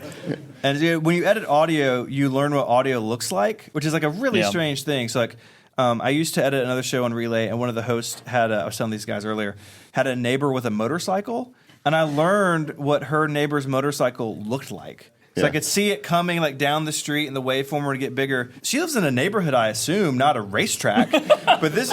And when you edit audio, you learn what audio looks like, which is a really strange thing. So I used to edit another show on Relay, and one of the hosts I was telling these guys earlier, had a neighbor with a motorcycle, and I learned what her neighbor's motorcycle looked like. So I could see it coming down the street, and the waveform would get bigger. She lives in a neighborhood, I assume, not a racetrack. But it was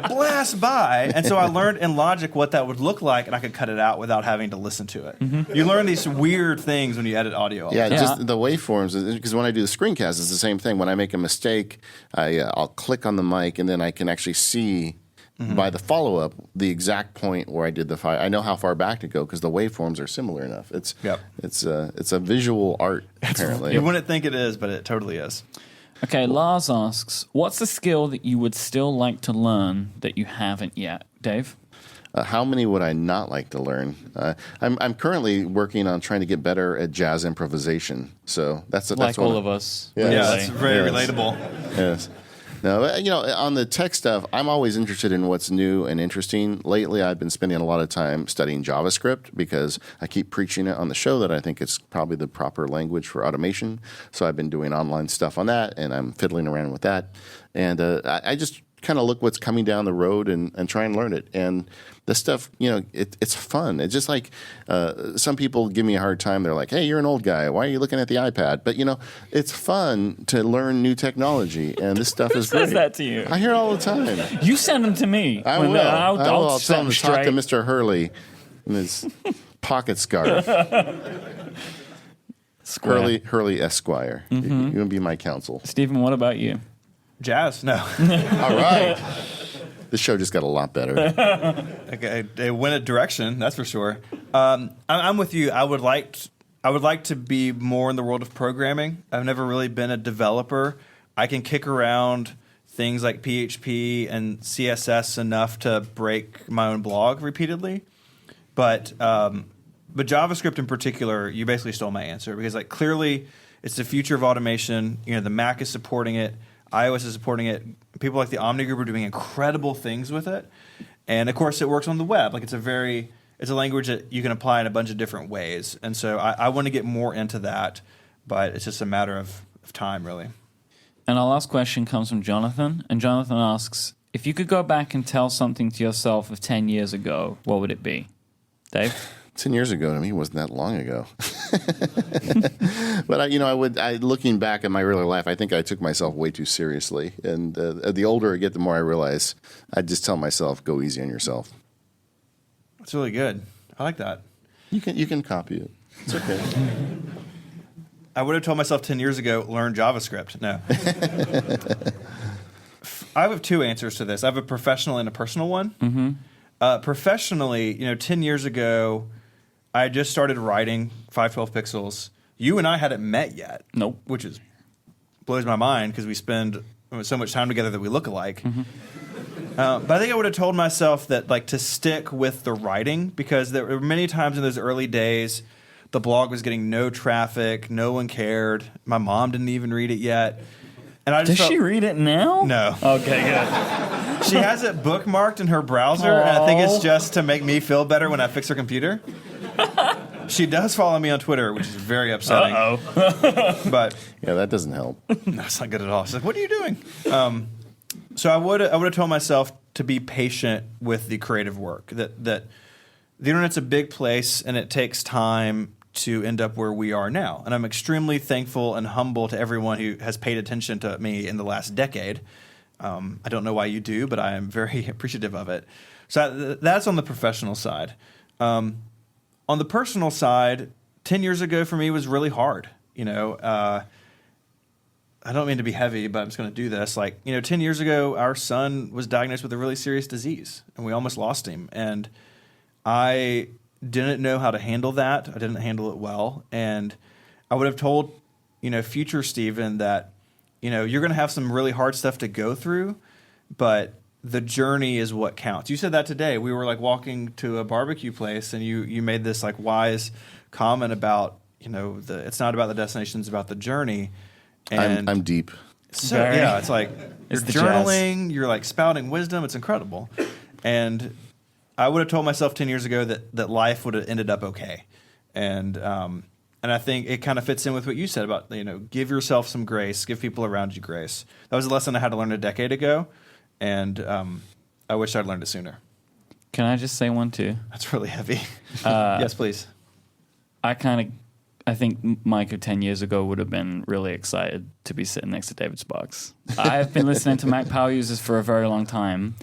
blast by, and so I learned in Logic what that would look like, and I could cut it out without having to listen to it. Mm-hmm. You learn these weird things when you edit audio. Just the waveforms. Because when I do the screencast, it's the same thing. When I make a mistake, I'll click on the mic, and then I can actually see. By the follow-up, the exact point where I did the file. I know how far back to go because the waveforms are similar enough. It's a visual art, apparently. You wouldn't think it is, but it totally is. Okay, Lars asks, what's a skill that you would still like to learn that you haven't yet? Dave? How many would I not like to learn? I'm currently working on trying to get better at jazz improvisation. So that's all of us. Yeah, that's very relatable. Yes. No, on the tech stuff, I'm always interested in what's new and interesting. Lately, I've been spending a lot of time studying JavaScript because I keep preaching it on the show that I think it's probably the proper language for automation. So I've been doing online stuff on that, and I'm fiddling around with that. And I just kind of look what's coming down the road and try and learn it. And this stuff, it's fun. It's just like some people give me a hard time. They're like, "Hey, you're an old guy. Why are you looking at the iPad?" But, it's fun to learn new technology, and this stuff is great. Who says that to you? I hear it all the time. You send them to me. I will. I'll set tell him them to talk to straight. Mr. Hurley in his pocket scarf. Hurley Esquire. You're going to be my counsel. Stephen, what about you? Jazz? No. All right. This show just got a lot better. Okay, it went a direction, that's for sure. I'm with you. I would like to be more in the world of programming. I've never really been a developer. I can kick around things like PHP and CSS enough to break my own blog repeatedly. But JavaScript in particular, you basically stole my answer because clearly it's the future of automation. The Mac is supporting it. iOS is supporting it. People like the Omni Group are doing incredible things with it. And of course, it works on the web. Like it's a language that you can apply in a bunch of different ways. And so I want to get more into that, but it's just a matter of time, really. And our last question comes from Jonathan. And Jonathan asks, if you could go back and tell something to yourself of 10 years ago, what would it be? Dave? 10 years ago to me wasn't that long ago. But looking back at my early life, I think I took myself way too seriously. And the older I get, the more I realize I just tell myself, go easy on yourself. That's really good. I like that. You can copy it. It's okay. I would have told myself 10 years ago, learn JavaScript. No. I have two answers to this. I have a professional and a personal one. Mm-hmm. Professionally, 10 years ago, I just started writing 512 Pixels. You and I hadn't met yet. Nope. Which blows my mind because we spend so much time together that we look alike. Mm-hmm. But I think I would have told myself that to stick with the writing, because there were many times in those early days the blog was getting no traffic, no one cared. My mom didn't even read it yet. And I just Does she read it now? No. Okay, good. She has it bookmarked in her browser, and I think it's just to make me feel better when I fix her computer. She does follow me on Twitter, which is very upsetting. Uh-oh. But Yeah, that doesn't help. that's not good at all. She's like, "What are you doing?" So I would have told myself to be patient with the creative work. That the internet's a big place, and it takes time to end up where we are now. And I'm extremely thankful and humble to everyone who has paid attention to me in the last decade. I don't know why you do, but I am very appreciative of it. So that's on the professional side. On the personal side, 10 years ago for me was really hard. I don't mean to be heavy, but I'm just going to do this. 10 years ago, our son was diagnosed with a really serious disease, and we almost lost him. And I didn't know how to handle that. I didn't handle it well. And I would have told, future Steven that, you're going to have some really hard stuff to go through, but the journey is what counts. You said that today. We were walking to a barbecue place, and you made this wise comment about, it's not about the destination, it's about the journey. And I'm deep. So, Very. yeah, it's you're It's the journaling, you're spouting wisdom. It's incredible. And I would have told myself 10 years ago that life would have ended up okay. And I think it kind of fits in with what you said about, give yourself some grace, give people around you grace. That was a lesson I had to learn a decade ago, and I wish I'd learned it sooner. Can I just say one too? That's really heavy. Yes, please. I think Mike of 10 years ago would have been really excited to be sitting next to David Sparks. I've been listening to Mac Power Users for a very long time,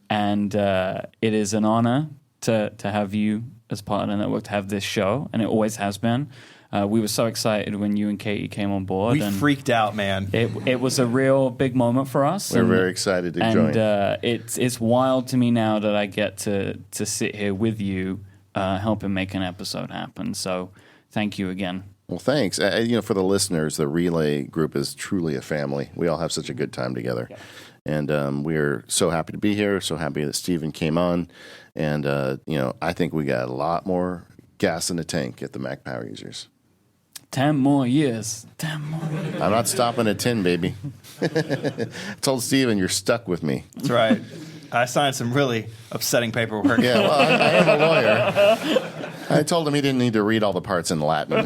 and it is an honor to have you as part of the network, to have this show, and it always has been. We were so excited when you and Katie came on board. We freaked out, man. It was a real big moment for us. We're very excited to join. And it's wild to me now that I get to sit here with you, helping make an episode happen. So thank you again. Well, thanks. For the listeners, the Relay group is truly a family. We all have such a good time together. Yeah. And we are so happy to be here, so happy that Steven came on. And, I think we got a lot more gas in the tank at the Mac Power Users. 10 more years. 10 more years. I'm not stopping at 10, baby. I told Steven, you're stuck with me. That's right. I signed some really upsetting paperwork. Yeah, well, I am a lawyer. I told him he didn't need to read all the parts in Latin.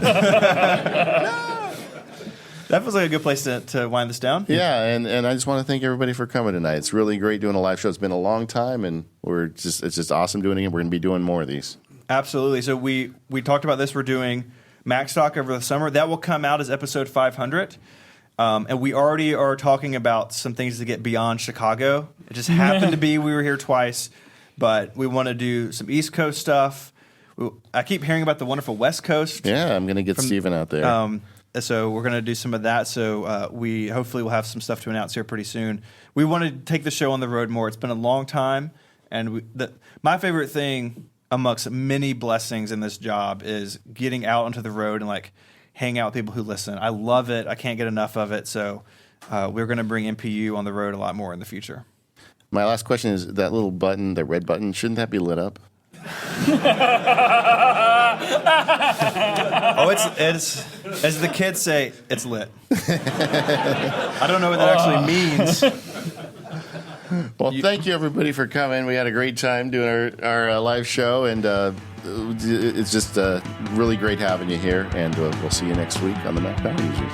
That feels like a good place to wind this down. Yeah, and I just want to thank everybody for coming tonight. It's really great doing a live show. It's been a long time, and it's just awesome doing it again. We're going to be doing more of these. Absolutely. So we talked about this. We're doing Mac Stock over the summer. That will come out as episode 500. And we already are talking about some things to get beyond Chicago. It just happened to be we were here twice, but we want to do some East Coast stuff. I keep hearing about the wonderful West Coast. Yeah, I'm going to get Steven out there. So we're going to do some of that. So we hopefully will have some stuff to announce here pretty soon. We want to take the show on the road more. It's been a long time. And my favorite thing amongst many blessings in this job is getting out onto the road and hang out with people who listen. I love it. I can't get enough of it. So we're going to bring MPU on the road a lot more in the future. My last question is that little button, the red button, shouldn't that be lit up? Oh, it's as the kids say, it's lit. I don't know what that actually means. Well, thank you everybody for coming. We had a great time doing our live show, and it's just really great having you here. And we'll see you next week on the Mac Power Users.